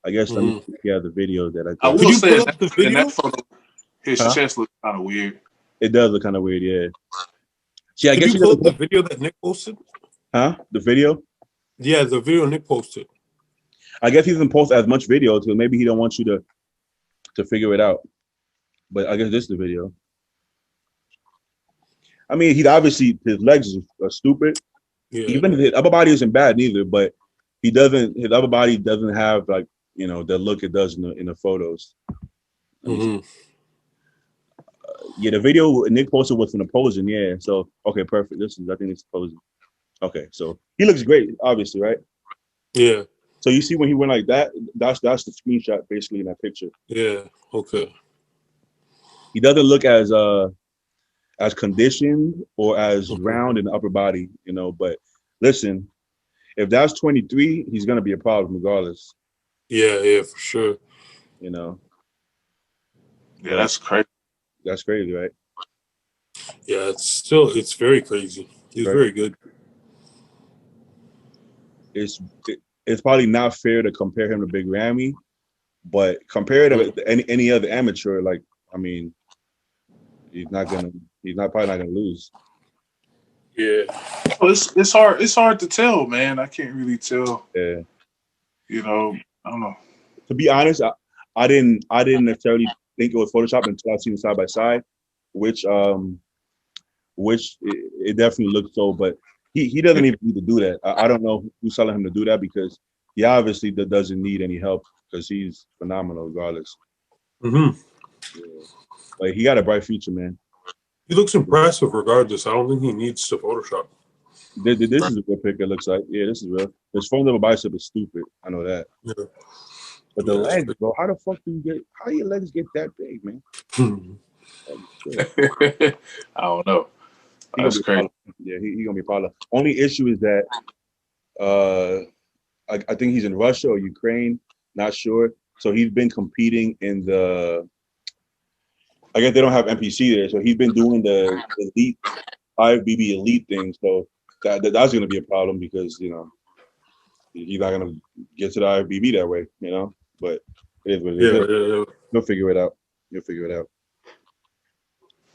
I guess let me see if you have the video that I will say in that photo, his chest looks kind of weird. It does look kind of weird, yeah. See, I Could guess you pull up the video that Nick posted? Huh? The video? Yeah, the video Nick posted. I guess he doesn't post as much video, so maybe he don't want you to figure it out. But I guess this is the video. I mean, he obviously his legs are stupid. Yeah. Even his upper body isn't bad neither, but his upper body doesn't have like, you know, the look it does in the photos. Mm-hmm. Yeah, the video Nick posted was from the posing. Yeah, so okay, perfect. I think it's posing. Okay, so he looks great, obviously, right? Yeah. So you see when he went like that, that's the screenshot basically in that picture. Yeah. Okay. He doesn't look as conditioned or as round in the upper body, you know. But listen, if that's 23, he's gonna be a problem regardless. Yeah, for sure. You know. Yeah, that's crazy. That's crazy, right? Yeah, it's very crazy. He's very good. It's probably not fair to compare him to Big Ramy, but compare to any other amateur, like, I mean, he's probably not gonna lose. Yeah. Well, it's hard to tell, man. I can't really tell. Yeah. You know, I don't know. To be honest, I didn't necessarily think it was Photoshop until I seen it side by side, which it definitely looked so, but he doesn't even need to do that. I don't know who's telling him to do that because he obviously doesn't need any help because he's phenomenal regardless. Mm-hmm. Yeah. Like he got a bright future, man. He looks impressive regardless. I don't think he needs to Photoshop. This is a good pick, it looks like. Yeah, this is real. His phone number bicep is stupid. I know that. Yeah. But the legs, bro, how do your legs get that big, man? I don't know. That's crazy. Yeah, he gonna be a problem. Only issue is that I think he's in Russia or Ukraine, not sure. So he's been competing in I guess they don't have NPC there, so he's been doing the elite IFBB elite thing. So that's gonna be a problem because, you know, he's not gonna get to the IFBB that way, you know. But it is what it is. Yeah. You'll figure it out.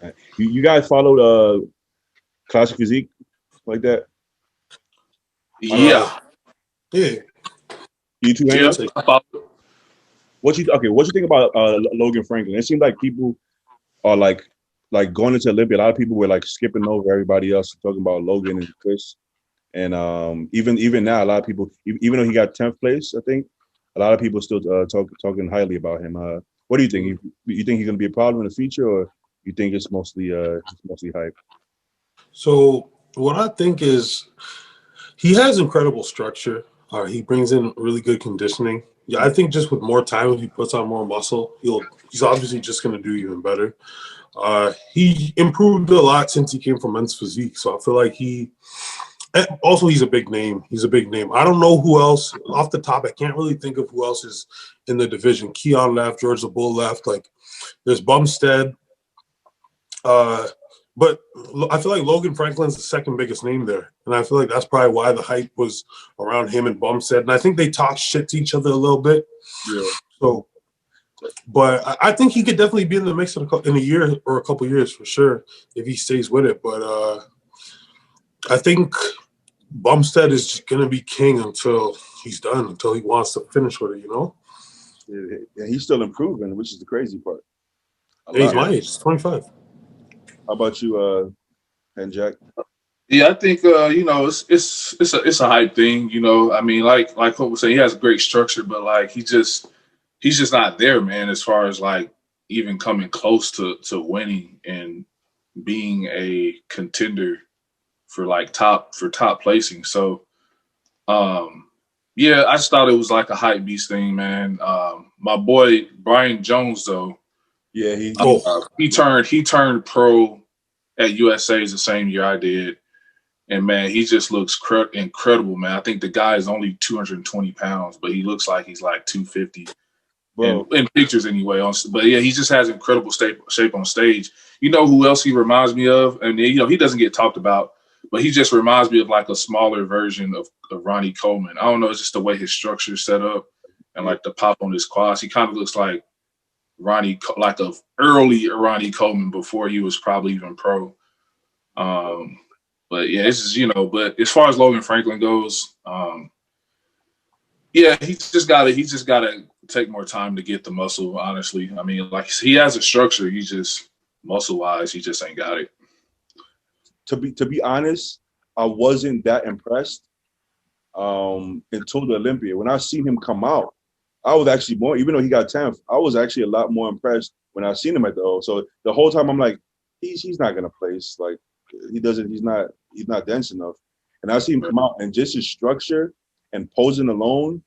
Right. You guys followed Classic Physique like that? Yeah. You two What you think about Logan Franklin? It seems like people are like going into Olympia. A lot of people were like skipping over everybody else, talking about Logan and Chris. And even now, a lot of people, even though he got 10th place, I think a lot of people still talking highly about him. What do you think? You think he's going to be a problem in the future, or you think it's mostly hype? So what I think is he has incredible structure. He brings in really good conditioning. Yeah, I think just with more time, if he puts on more muscle, he's obviously just going to do even better. He improved a lot since he came from men's physique. So I feel like he's a big name. I don't know who else off the top. I can't really think of who else is in the division. Keon left, George the Bull left. Like there's Bumstead. But I feel like Logan Franklin's the second biggest name there. And I feel like that's probably why the hype was around him and Bumstead. And I think they talk shit to each other a little bit. Yeah. So, but I think he could definitely be in the mix in a year or a couple years for sure if he stays with it. But I think Bumstead is just going to be king until he's done, until he wants to finish with it, you know? Yeah, he's still improving, which is the crazy part. Yeah, he's my age. He's 25. How about you, and Jack? Yeah, I think you know, it's a hype thing. You know, I mean, like Hope was saying, he has great structure, but like he's just not there, man. As far as like even coming close to winning and being a contender for top placing. So, Yeah, I just thought it was like a hype beast thing, man. My boy Brian Jones, though, Yeah, he turned pro at USA's the same year I did, and man, he just looks incredible, man. I think the guy is only 220 pounds, but he looks like he's like 250. bro. In pictures anyway. But yeah, he just has incredible shape on stage. You know who else he reminds me of? And you know, he doesn't get talked about, but he just reminds me of like a smaller version of Ronnie Coleman. I don't know, it's just the way his structure is set up and like the pop on his quads. He kind of looks like like a early Ronnie Coleman before he was probably even pro. But yeah, it's just, you know, but as far as Logan Franklin goes, yeah, he's just gotta take more time to get the muscle, honestly. I mean, like, he has a structure, he just muscle wise, he just ain't got it. To be honest, I wasn't that impressed until the Olympia. When I seen him come out, I was actually more, even though he got 10th, I was actually a lot more impressed when I seen him at the O. So the whole time I'm like, he's not gonna place. Like, he's not dense enough. And I see him come out and just his structure and posing alone,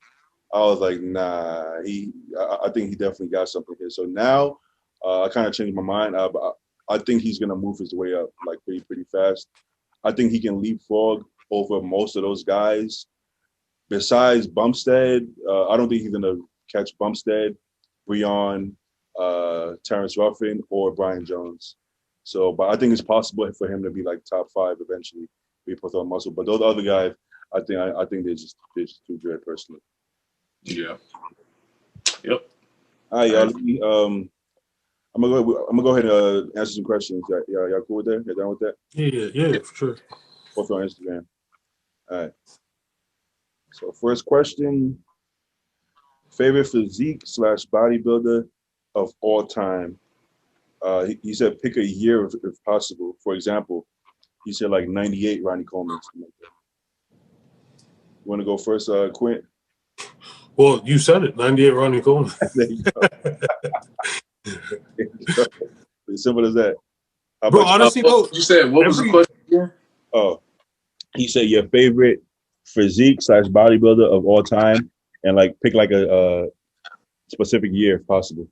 I was like, nah, I think he definitely got something here. So now I kind of changed my mind. I think he's gonna move his way up like pretty fast. I think he can leapfrog over most of those guys. Besides Bumstead, I don't think he's gonna catch Bumstead, Breon, Terrence Ruffin, or Brian Jones. So, but I think it's possible for him to be like top 5 eventually. Be put on muscle, but those other guys, I think they're just too good personally. Yeah. Yep. All right, y'all. I'm gonna go ahead and answer some questions. Y'all cool with that? You done with that? Yeah, for sure. Both on Instagram. All right. So first question: favorite physique / bodybuilder of all time. He said pick a year if possible. For example, he said like 98 Ronnie Coleman. Like that. You want to go first, Quint? Well, you said it. 98 Ronnie Coleman. There you go. As simple as that. Bro, honestly, though, you said what was the question again? Oh, he said your favorite physique / bodybuilder of all time, and like pick like a specific year if possible.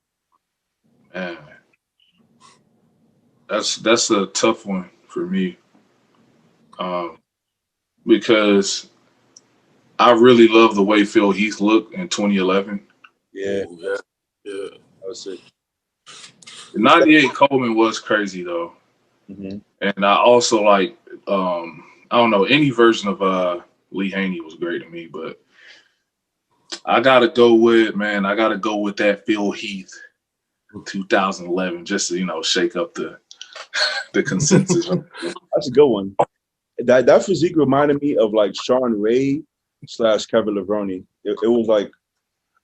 Man, that's a tough one for me, because I really love the way Phil Heath looked in 2011. Yeah, yeah. That was sick. 98 Coleman was crazy though. Mm-hmm. And I also like, I don't know, any version of Lee Haney was great to me, but I gotta go with that Phil Heath 2011, just to, you know, shake up the consensus. That's a good one. That physique reminded me of like Sean Ray / Kevin Levrone. It was like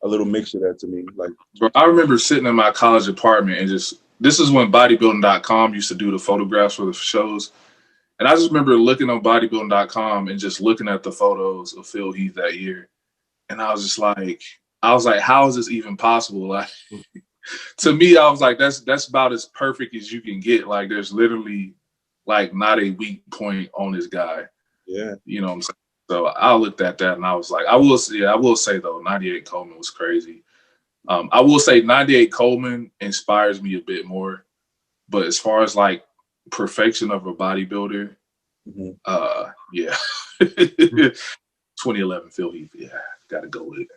a little mix of that to me. Like, bro, I remember sitting in my college apartment and this is when bodybuilding.com used to do the photographs for the shows. And I just remember looking on bodybuilding.com and just looking at the photos of Phil Heath that year. And I was like, how is this even possible? Like, to me, I was like, that's about as perfect as you can get. Like, there's literally like not a weak point on this guy. yeah. You know what I'm saying? So I looked at that and I was like, I will say though, 98 Coleman was crazy. I will say 98 Coleman inspires me a bit more. But as far as like perfection of a bodybuilder, yeah. 2011 Phil Heath, yeah, gotta go with it.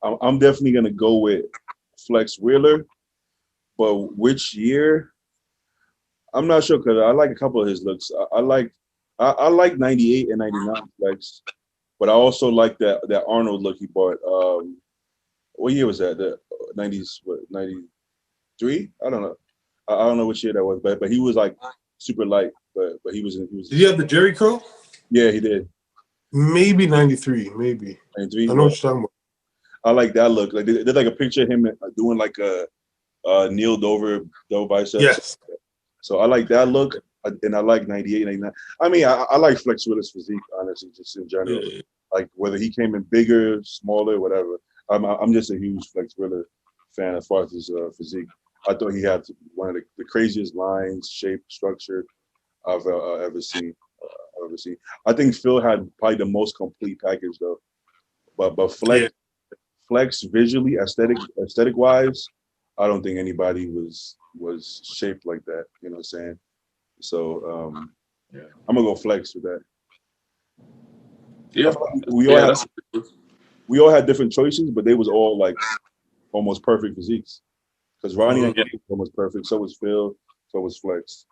I'm definitely gonna go with Flex Wheeler, but which year? I'm not sure because I like a couple of his looks. I like 98 and 99 Flex, but I also like that Arnold look he bought. What year was that? The 90s? What, 93? I don't know. I don't know which year that was, but he was like super light. But he was. Did he have the Jerry curl? Yeah, he did. Maybe 93. Maybe 93. I know what you're talking about. I like that look. Like they did like a picture of him doing like a kneeled over double biceps. Yes. So I like that look, and I like 98, 99. I mean, I like Flex Wheeler's physique, honestly, just in general. Yeah. Like whether he came in bigger, smaller, whatever. I'm just a huge Flex Wheeler fan as far as his physique. I thought he had one of the craziest lines, shape, structure I've ever seen. I think Phil had probably the most complete package though. But flex visually, aesthetic wise, I don't think anybody was shaped like that. You know what I'm saying? So I'm gonna go flex with that. Yeah, we all had different choices, but they was all like almost perfect physiques. Because Ronnie was almost perfect, so was Phil, so was Flex.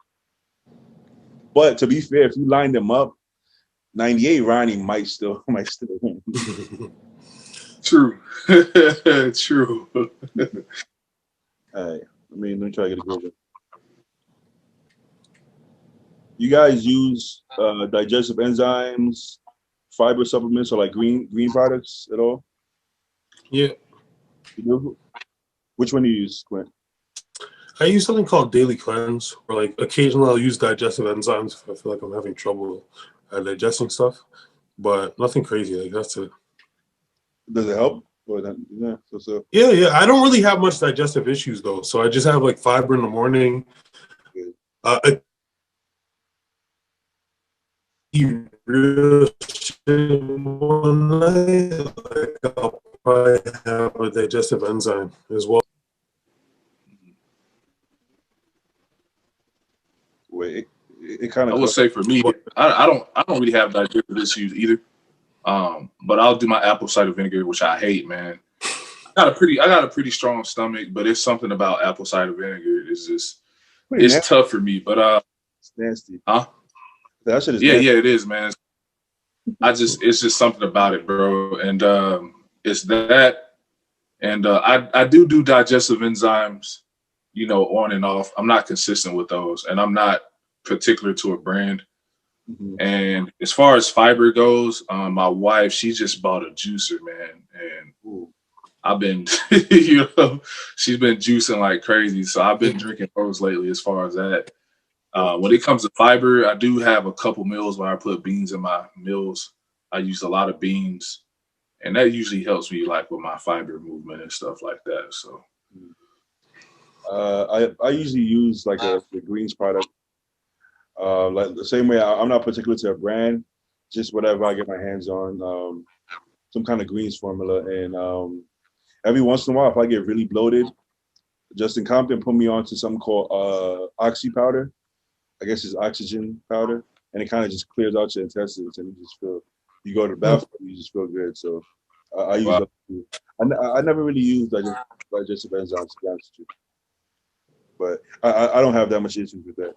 But to be fair, if you line them up, 98 Ronnie might still win. True. True. All right. Let me try to get a good one. You guys use digestive enzymes, fiber supplements, or like green products at all? Yeah. You do? Which one do you use, Quinn? I use something called Daily Cleanse, or like occasionally I'll use digestive enzymes if I feel like I'm having trouble digesting stuff, but nothing crazy. Like that's it. Does it help? Or so. Yeah. I don't really have much digestive issues though, so I just have like fiber in the morning. Real shit one night, like I'll probably have a digestive enzyme as well. Wait, it kind of. I would say for me, I don't really have digestive issues either. But I'll do my apple cider vinegar, which I hate, man. I got a pretty strong stomach, but it's something about apple cider vinegar. It's tough for me. But it's nasty. Huh? That shit is nasty. Yeah, it is, man. It's just something about it, bro. And it's that. And I do digestive enzymes, you know, on and off. I'm not consistent with those, and I'm not particular to a brand. Mm-hmm. And as far as fiber goes, my wife, she just bought a juicer, man, and I've been, you know, she's been juicing like crazy. So I've been drinking those lately. As far as that, when it comes to fiber, I do have a couple meals where I put beans in my meals. I use a lot of beans, and that usually helps me like with my fiber movement and stuff like that. So. I usually use like the greens product. Like the same way, I'm not particular to a brand, just whatever I get my hands on, some kind of greens formula. And every once in a while, if I get really bloated, Justin Compton put me on to something called oxy powder. I guess it's oxygen powder, and it kind of just clears out your intestines, and you go to the bathroom, you just feel good. So I use that too. I never really used digestive enzymes, to be honest with you. But I don't have that much issues with that.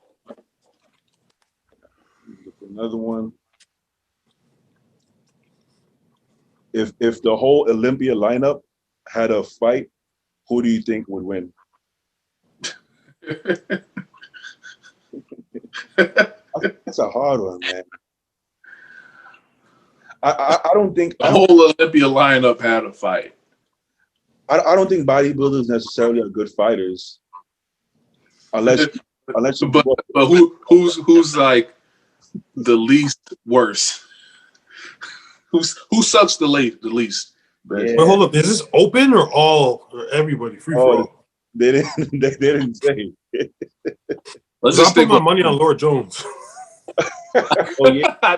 Another one. If the whole Olympia lineup had a fight, who do you think would win? That's a hard one, man. I don't think the whole Olympia lineup had a fight. I don't think bodybuilders necessarily are good fighters. Unless but who's like the least worst? Who sucks the least? Yeah. But hold up, is this open or everybody free for all? They didn't say. Let's just put my money on Lord Jones. Oh yeah.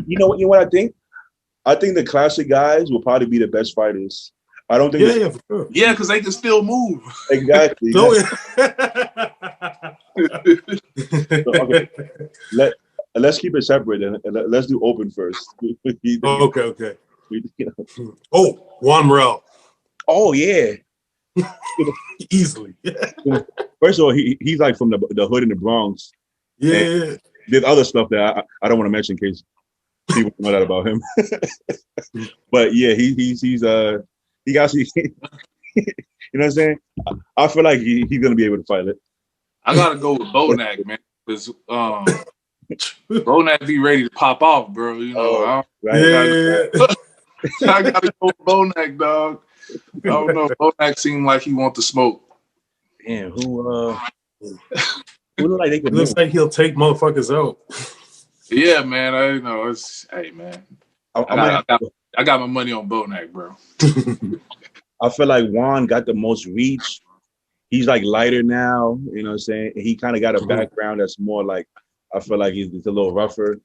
You know what I think? I think the classic guys will probably be the best fighters. I don't think. Yeah, for sure. Yeah, because they can still move. Exactly. No, Okay. Let's keep it separate and let's do open first. Okay. Oh, Juan Morel. Oh yeah. Easily. First of all, he's like from the hood in the Bronx. Yeah. There's other stuff that I don't want to mention in case people know that about him. But yeah, he got you know what I'm saying? I feel like he's gonna be able to fight it. I gotta go with Bonac, man, because Bonac be ready to pop off, bro. You know, I gotta go with Bonac, dog. I don't know. Bonac seemed like he want to smoke. Damn, who look like they could looks like he'll take motherfuckers out. Yeah, man. I know. Hey, man. I got my money on Bonac, bro. I feel like Juan got the most reach. He's like lighter now, you know what I'm saying? He kind of got a background that's more like, I feel like he's a little rougher.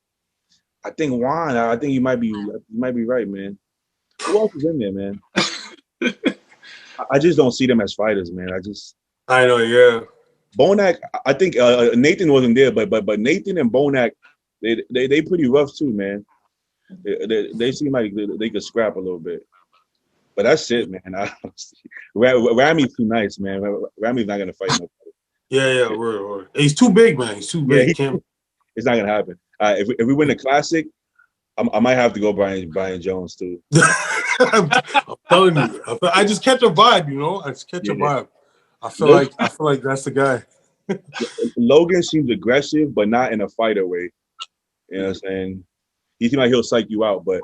I think Juan, you might be right, man. Who else is in there, man? I just don't see them as fighters, man. I know, yeah. Bonac, I think Nathan wasn't there, but Nathan and Bonac, they pretty rough too, man. They seem like they could scrap a little bit. But that's it, man. Rami's too nice, man. Rami's not gonna fight nobody. Yeah, word. He's too big, man. He's too big. Yeah, it's not gonna happen. If we win the classic, I might have to go Brian Jones too. I'm telling you, I just catch a vibe, you know. I just catch a vibe. I feel like that's the guy. Logan seems aggressive, but not in a fighter way. You know what I'm saying? He seems like he'll psych you out, but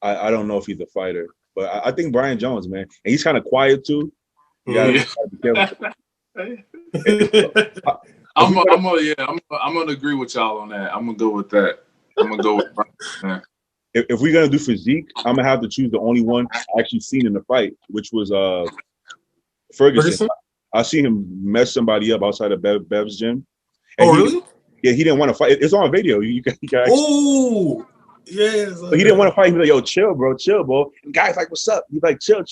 I don't know if he's a fighter. But I think Brian Jones, man, and he's kind of quiet too. You gotta be careful. I'm gonna agree with y'all on that. I'm gonna go with that. I'm gonna go with Brian. If we're gonna do physique, I'm gonna have to choose the only one I actually seen in the fight, which was Ferguson. I seen him mess somebody up outside of Bev's gym. And really? Yeah, he didn't want to fight. It's on video. You can oh, yeah. But he didn't want to fight. He was like, "Yo, chill, bro. And the guy's like, "What's up?" He's like, "Chill."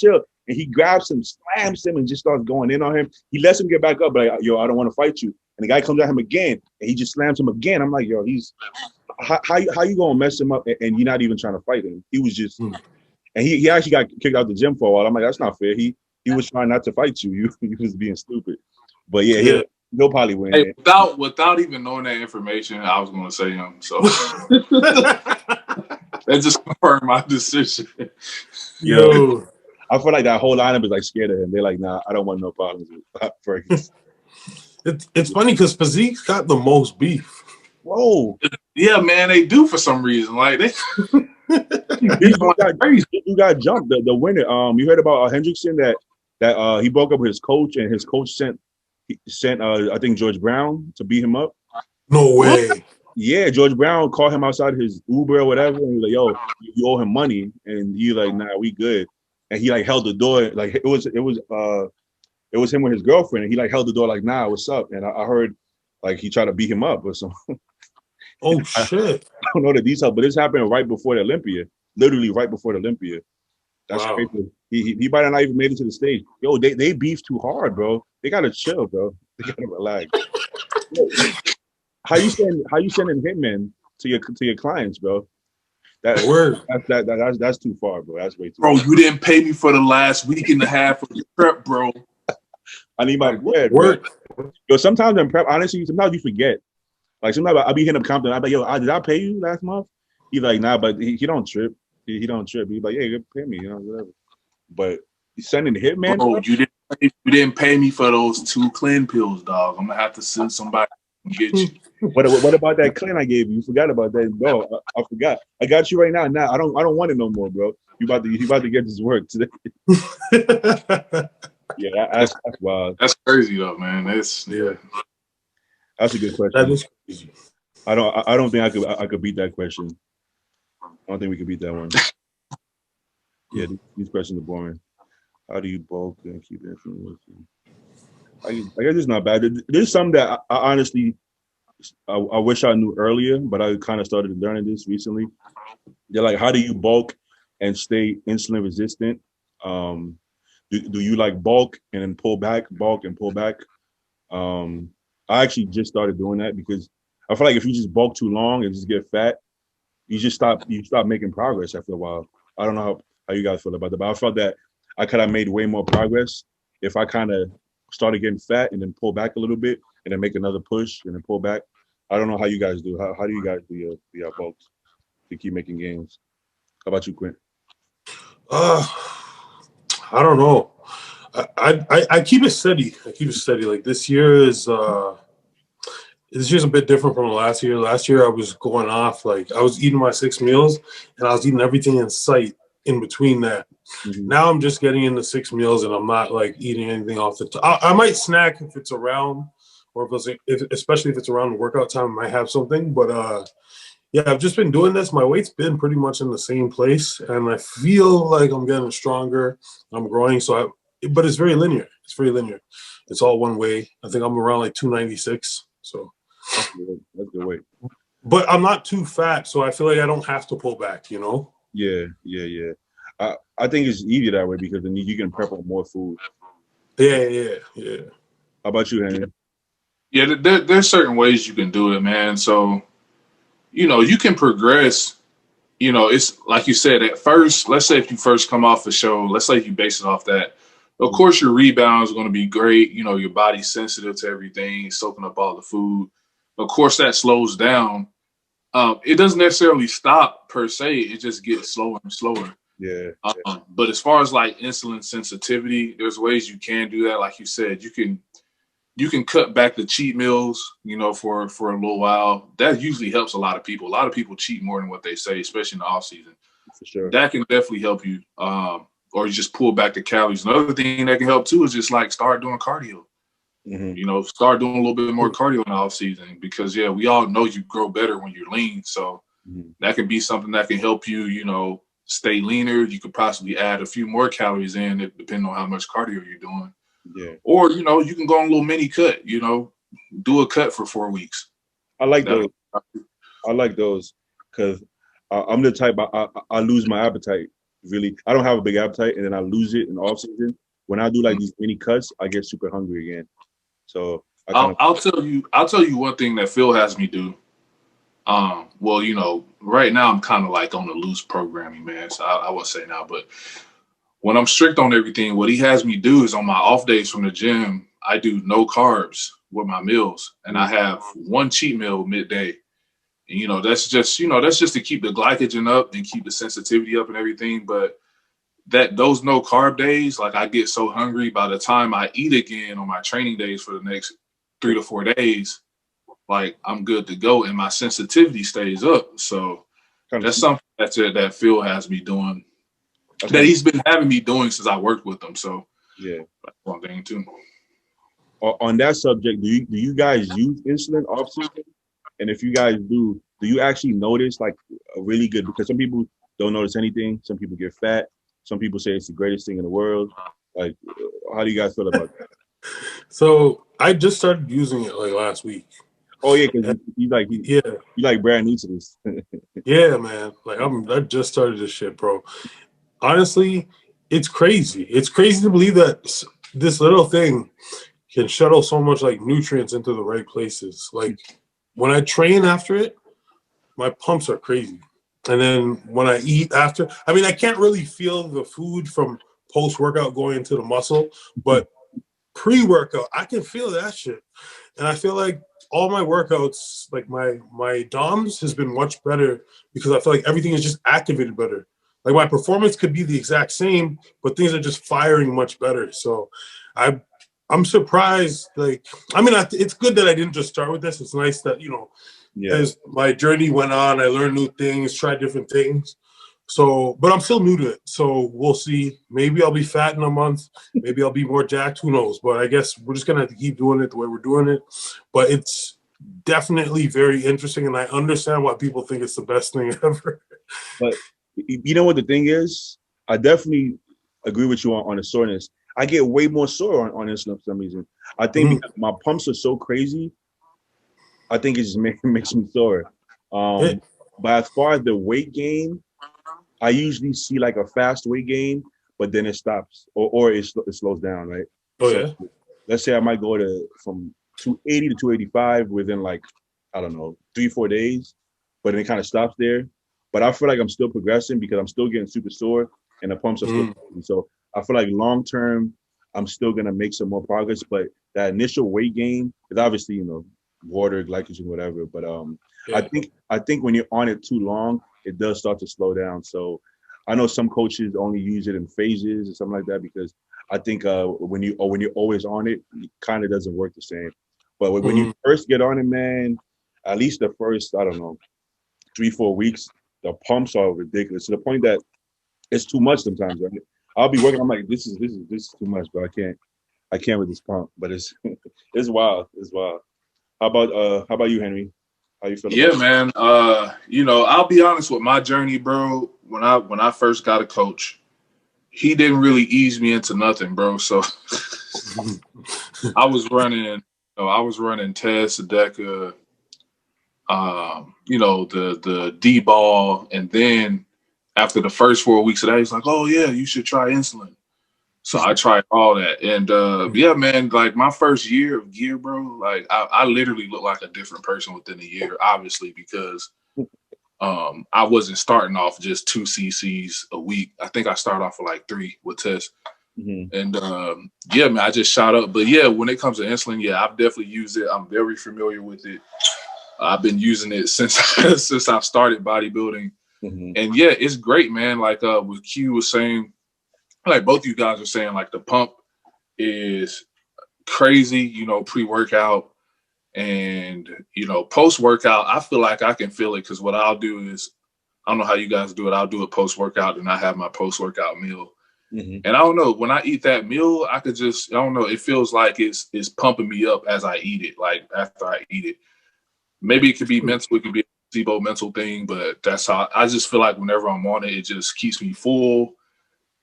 And he grabs him, slams him, and just starts going in on him. He lets him get back up, but like, "Yo, I don't want to fight you." And the guy comes at him again, and he just slams him again. I'm like, "Yo, how you gonna mess him up and you're not even trying to fight him?" He was just, and he actually got kicked out the gym for a while. I'm like, that's not fair. He was trying not to fight you. He was being stupid. But yeah. He'll probably win. Hey, without even knowing that information, I was going to say him. So that just confirmed my decision. Yo, I feel like that whole lineup is like scared of him. They're like, nah, I don't want no problems with Ferguson. It's funny because physique's got the most beef. Whoa. Yeah, man, they do for some reason. Like they you got jumped. The winner. You heard about Hendrickson that he broke up with his coach, and his coach sent I think George Brown to beat him up. No way. What? Yeah, George Brown called him outside his Uber or whatever, and he was like, "Yo, you owe him money," and he like, "Nah, we good." And he like held the door, like it was him with his girlfriend, and he like held the door like, "Nah, what's up?" And I heard like he tried to beat him up or something. Oh shit! I don't know the details, but this happened right before the Olympia, literally right before the Olympia. That's crazy. He might have not even made it to the stage. Yo, they beef too hard, bro. They gotta chill, bro. They gotta relax. How you sending hitmen to your clients, bro? That's too far, bro. That's way too far. You didn't pay me for the last week and a half of your prep, bro. I need my bread. Yo, sometimes in prep, honestly, sometimes you forget. Like sometimes I be hitting up Compton. I be like, "Yo, did I pay you last month?" He's like, "Nah," but he don't trip. He don't trip. He's like, "Yeah, you pay me, whatever." But he's sending the hitman. Bro, you didn't pay me for those 2 clean pills, dog. I'm gonna have to send somebody and get you. What about that clean I gave you? You forgot about that, bro. I forgot. I got you right now. Now I don't want it no more, bro. You about to get this work today. Yeah, that's wild. That's crazy though, man. That's a good question. That is crazy. I don't think I could beat that question. I don't think we could beat that one. Yeah, these questions are boring. How do you bulk and keep it from I guess it's not bad. There's some that I honestly I wish I knew earlier, but I kind of started learning this recently. They're like, how do you bulk and stay insulin resistant? Do you like bulk and then pull back, bulk and pull back? I actually just started doing that because I feel like if you just bulk too long and just get fat, you stop making progress after a while. I don't know how you guys feel about that, but I felt that I could have made way more progress if I kind of started getting fat and then pull back a little bit and then make another push and then pull back. I don't know how you guys do. How do you guys do your bulks to keep making gains? How about you, Quint? I don't know. I keep it steady. Like this year's a bit different from last year. Last year I was going off, like I was eating my 6 meals and I was eating everything in sight in between that. Mm-hmm. Now I'm just getting into 6 meals and I'm not like eating anything off the top. I might snack if it's around, or especially if it's around the workout time, I might have something. But yeah, I've just been doing this. My weight's been pretty much in the same place, and I feel like I'm getting stronger. I'm growing, but it's very linear. It's all one way. I think I'm around like 296. So that's good weight. But I'm not too fat, so I feel like I don't have to pull back. You know? Yeah. I think it's easier that way because then you can prep on more food. Yeah. How about you, Henry? Yeah, there's certain ways you can do it, man. So, you can progress. It's like you said, at first, let's say if you first come off the show, let's say you base it off that. Of course, your rebound is going to be great. Your body's sensitive to everything, soaking up all the food. Of course, that slows down. It doesn't necessarily stop per se. It just gets slower and slower. Yeah. But as far as like insulin sensitivity, there's ways you can do that. Like you said, you can cut back the cheat meals, for a little while. That usually helps a lot of people. A lot of people cheat more than what they say, especially in the off season. For sure. That can definitely help you. Or you just pull back the calories. Another thing that can help too is just like start doing cardio. Start doing a little bit more cardio in the off season because we all know you grow better when you're lean. So that can be something that can help you, stay leaner. You could possibly add a few more calories in it, depending on how much cardio you're doing. Yeah. Or, you can go on a little mini cut, do a cut for 4 weeks. I like those. I like those because I'm the type, I lose my appetite. Really, I don't have a big appetite, and then I lose it in off season. When I do like these mini cuts, I get super hungry again. So I'll tell you one thing that Phil has me do. Right now I'm kind of like on the loose programming, man. So I won't say now, but when I'm strict on everything, what he has me do is on my off days from the gym, I do no carbs with my meals, and I have one cheat meal midday. And, that's just to keep the glycogen up and keep the sensitivity up and everything. But those no carb days, like I get so hungry by the time I eat again on my training days for the next 3 to 4 days, like I'm good to go and my sensitivity stays up. So that's something that Phil has me doing, that he's been having me doing since I worked with him. So that's one thing too. On that subject, do you guys use insulin off season? And if you guys do you actually notice like a really good, because some people don't notice anything. Some people get fat. Some people say it's the greatest thing in the world. Like, how do you guys feel about that? So I just started using it like last week. Oh yeah, because you like brand new to this. Yeah, man. Like I just started this shit, bro. Honestly, it's crazy. It's crazy to believe that this little thing can shuttle so much like nutrients into the right places. Like when I train after it, my pumps are crazy. And then when I eat after, I can't really feel the food from post-workout going into the muscle, but pre-workout, I can feel that shit. And I feel like all my workouts, like my DOMS has been much better because I feel like everything is just activated better. Like my performance could be the exact same, but things are just firing much better. So I'm surprised. Like, it's good that I didn't just start with this. It's nice that, as my journey went on, I learned new things, tried different things. So, but I'm still new to it. So we'll see. Maybe I'll be fat in a month. Maybe I'll be more jacked. Who knows? But I guess we're just going to have to keep doing it the way we're doing it. But it's definitely very interesting. And I understand why people think it's the best thing ever. But you know what the thing is? I definitely agree with you on the soreness. I get way more sore on insulin for some reason. I think because my pumps are so crazy, I think it just makes me sore. But as far as the weight gain, I usually see like a fast weight gain, but then it stops or it slows down, right? So let's say I might go from 280 to 285 within like, I don't know, 3-4 days, but then it kind of stops there. But I feel like I'm still progressing because I'm still getting super sore and the pumps are still crazy. So I feel like long term, I'm still gonna make some more progress. But that initial weight gain is obviously, water, glycogen, whatever. But I think when you're on it too long, it does start to slow down. So I know some coaches only use it in phases or something like that because I think when you're always on it, it kind of doesn't work the same. But when you first get on it, man, at least the first, I don't know, 3-4 weeks, the pumps are ridiculous to the point that it's too much sometimes, right? I'll be working. I'm like, this is too much, but I can't with this pump. But it's it's wild. It's wild. How about you, Henry? How you feel? Yeah, man. I'll be honest with my journey, bro. When I first got a coach, he didn't really ease me into nothing, bro. So I was running Tess, Deca, the D ball, and then after the first 4 weeks of that, he's like, "Oh yeah, you should try insulin." So I tried all that, and yeah, man, like my first year of gear, bro, like I literally looked like a different person within a year, obviously, because I wasn't starting off just 2 cc's a week. I think I started off with like 3 with tests. And yeah, man, I just shot up. But yeah, when it comes to insulin, yeah, I've definitely used it. I'm very familiar with it. I've been using it since since I've started bodybuilding. And yeah, it's great, man. Like what Q was saying, like both you guys are saying, like the pump is crazy, you know, pre-workout. And, you know, post-workout, I feel like I can feel it, because what I'll do is, I don't know how you guys do it. I'll do it post-workout, and I have my post-workout meal. And I don't know, when I eat that meal, I could just, I don't know, it feels like it's pumping me up as I eat it, like after I eat it. Maybe it could be mental, it could be a placebo mental thing, but that's how I just feel like whenever I'm on it, it just keeps me full,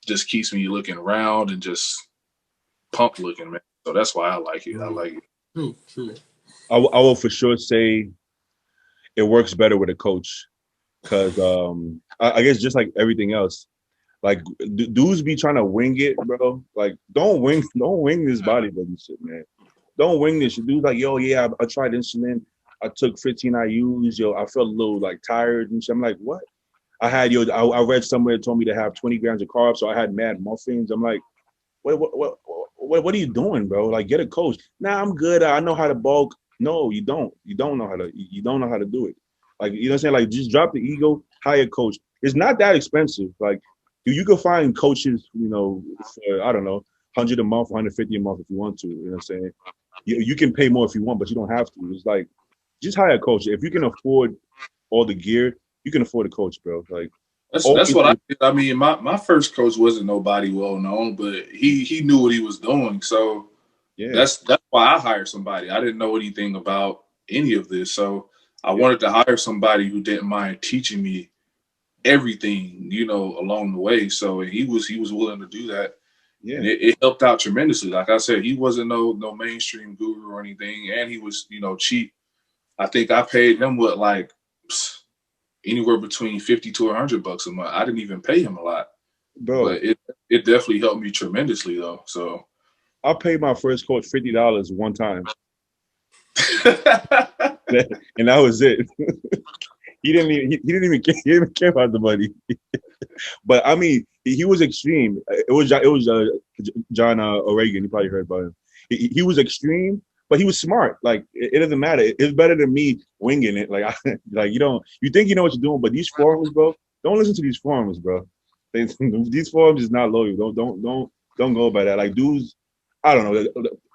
just keeps me looking around and just pumped looking, man. So that's why I like it. I like it. True. I will for sure say it works better with a coach, because I guess just like everything else, like dudes be trying to wing it, bro. Like don't wing this bodybuilding shit, man. Don't wing this shit. Dude's like, yo, yeah, I tried insulin. I took 15 IUs. Yo, I felt a little like tired and shit. I'm like, what? I read somewhere that told me to have 20 grams of carbs, so I had mad muffins. I'm like, what are you doing, bro? Like, get a coach. Nah, I'm good. I know how to bulk. No, you don't. You don't know how to do it. Like, you know what I'm saying? Like, just drop the ego, hire a coach. It's not that expensive. Like, you can find coaches, you know, for, I don't know, 100 a month, 150 a month if you want to. You know what I'm saying? You can pay more if you want, but you don't have to. It's like, just hire a coach. If you can afford all the gear, you can afford a coach, bro. Like, that's what I did. I mean, my first coach wasn't nobody well known, but he knew what he was doing. So yeah, that's why I hired somebody. I didn't know anything about any of this, so I wanted to hire somebody who didn't mind teaching me everything, you know, along the way. So he was willing to do that. Yeah, and it helped out tremendously. Like I said, he wasn't no mainstream guru or anything, and he was, you know, cheap. I think I paid him anywhere between $50 to $100 a month. I didn't even pay him a lot, bro. but it definitely helped me tremendously though. So I paid my first coach $50 one time, and that was it. He didn't even care about the money. But I mean, he was extreme. It was John O'Regan. You probably heard about him. He was extreme, but he was smart. Like, it doesn't matter. It's better than me winging it. Like, you think you know what you're doing, but these forums, bro, don't listen to these forums, bro. These forums is not loyal. Don't go by that. Like, dudes, I don't know.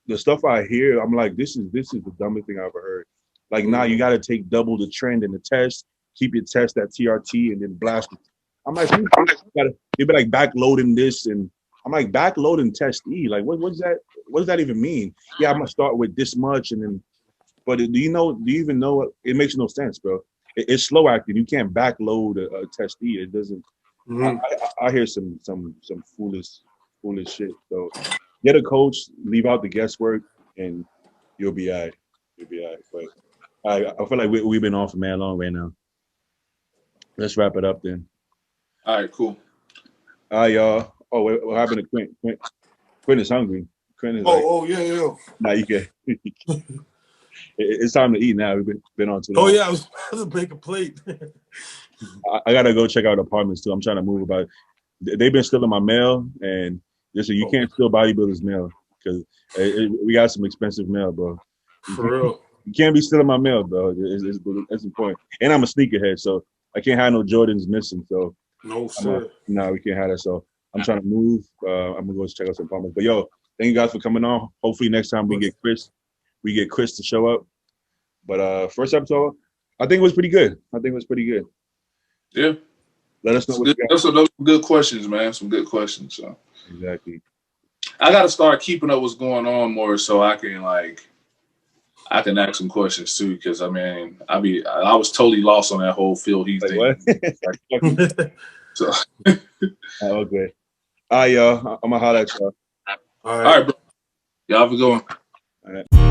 The stuff I hear, I'm like, this is the dumbest thing I've ever heard. Like, now you got to take double the trend in the test, keep your test at TRT, and then blast it. I'm like, you be like backloading this, and I'm like, backloading test E. Like, what does that even mean? Yeah, I'm gonna start with this much, and then, but do you even know what? It makes no sense, bro. It's slow acting. You can't backload a test E. It doesn't. I hear some foolish shit. So get a coach, leave out the guesswork, and you'll be all right. You'll be all right. But I feel like we've been on for man long right now. Let's wrap it up then. All right, cool. All right, y'all. Oh, what happened to Quint? Quint is hungry. Quint is yeah. Nah, you can. It's time to eat now. We've been on too long. Oh yeah, I was about to make a plate. I gotta go check out apartments too. I'm trying to move about. They've been stealing my mail, and listen, you can't steal bodybuilders' mail, because we got some expensive mail, bro. For real. You can't be stealing my mail, bro. That's the point. And I'm a sneakerhead, so I can't have no Jordans missing. So no, sir. No, we can't have that. So I'm trying to move. I'm gonna go check out some apartments. But yo, thank you guys for coming on. Hopefully next time we get Chris to show up. But first episode, I think it was pretty good. Yeah. Let us know what you got. Those are good questions, man. Some good questions. So Exactly. I got to start keeping up what's going on more, so I can ask some questions too. Because I mean, I was totally lost on that whole Phil Heath thing. What? So okay. All right, y'all. I'm gonna holler at y'all. All all right, bro. Y'all have a good one. All right.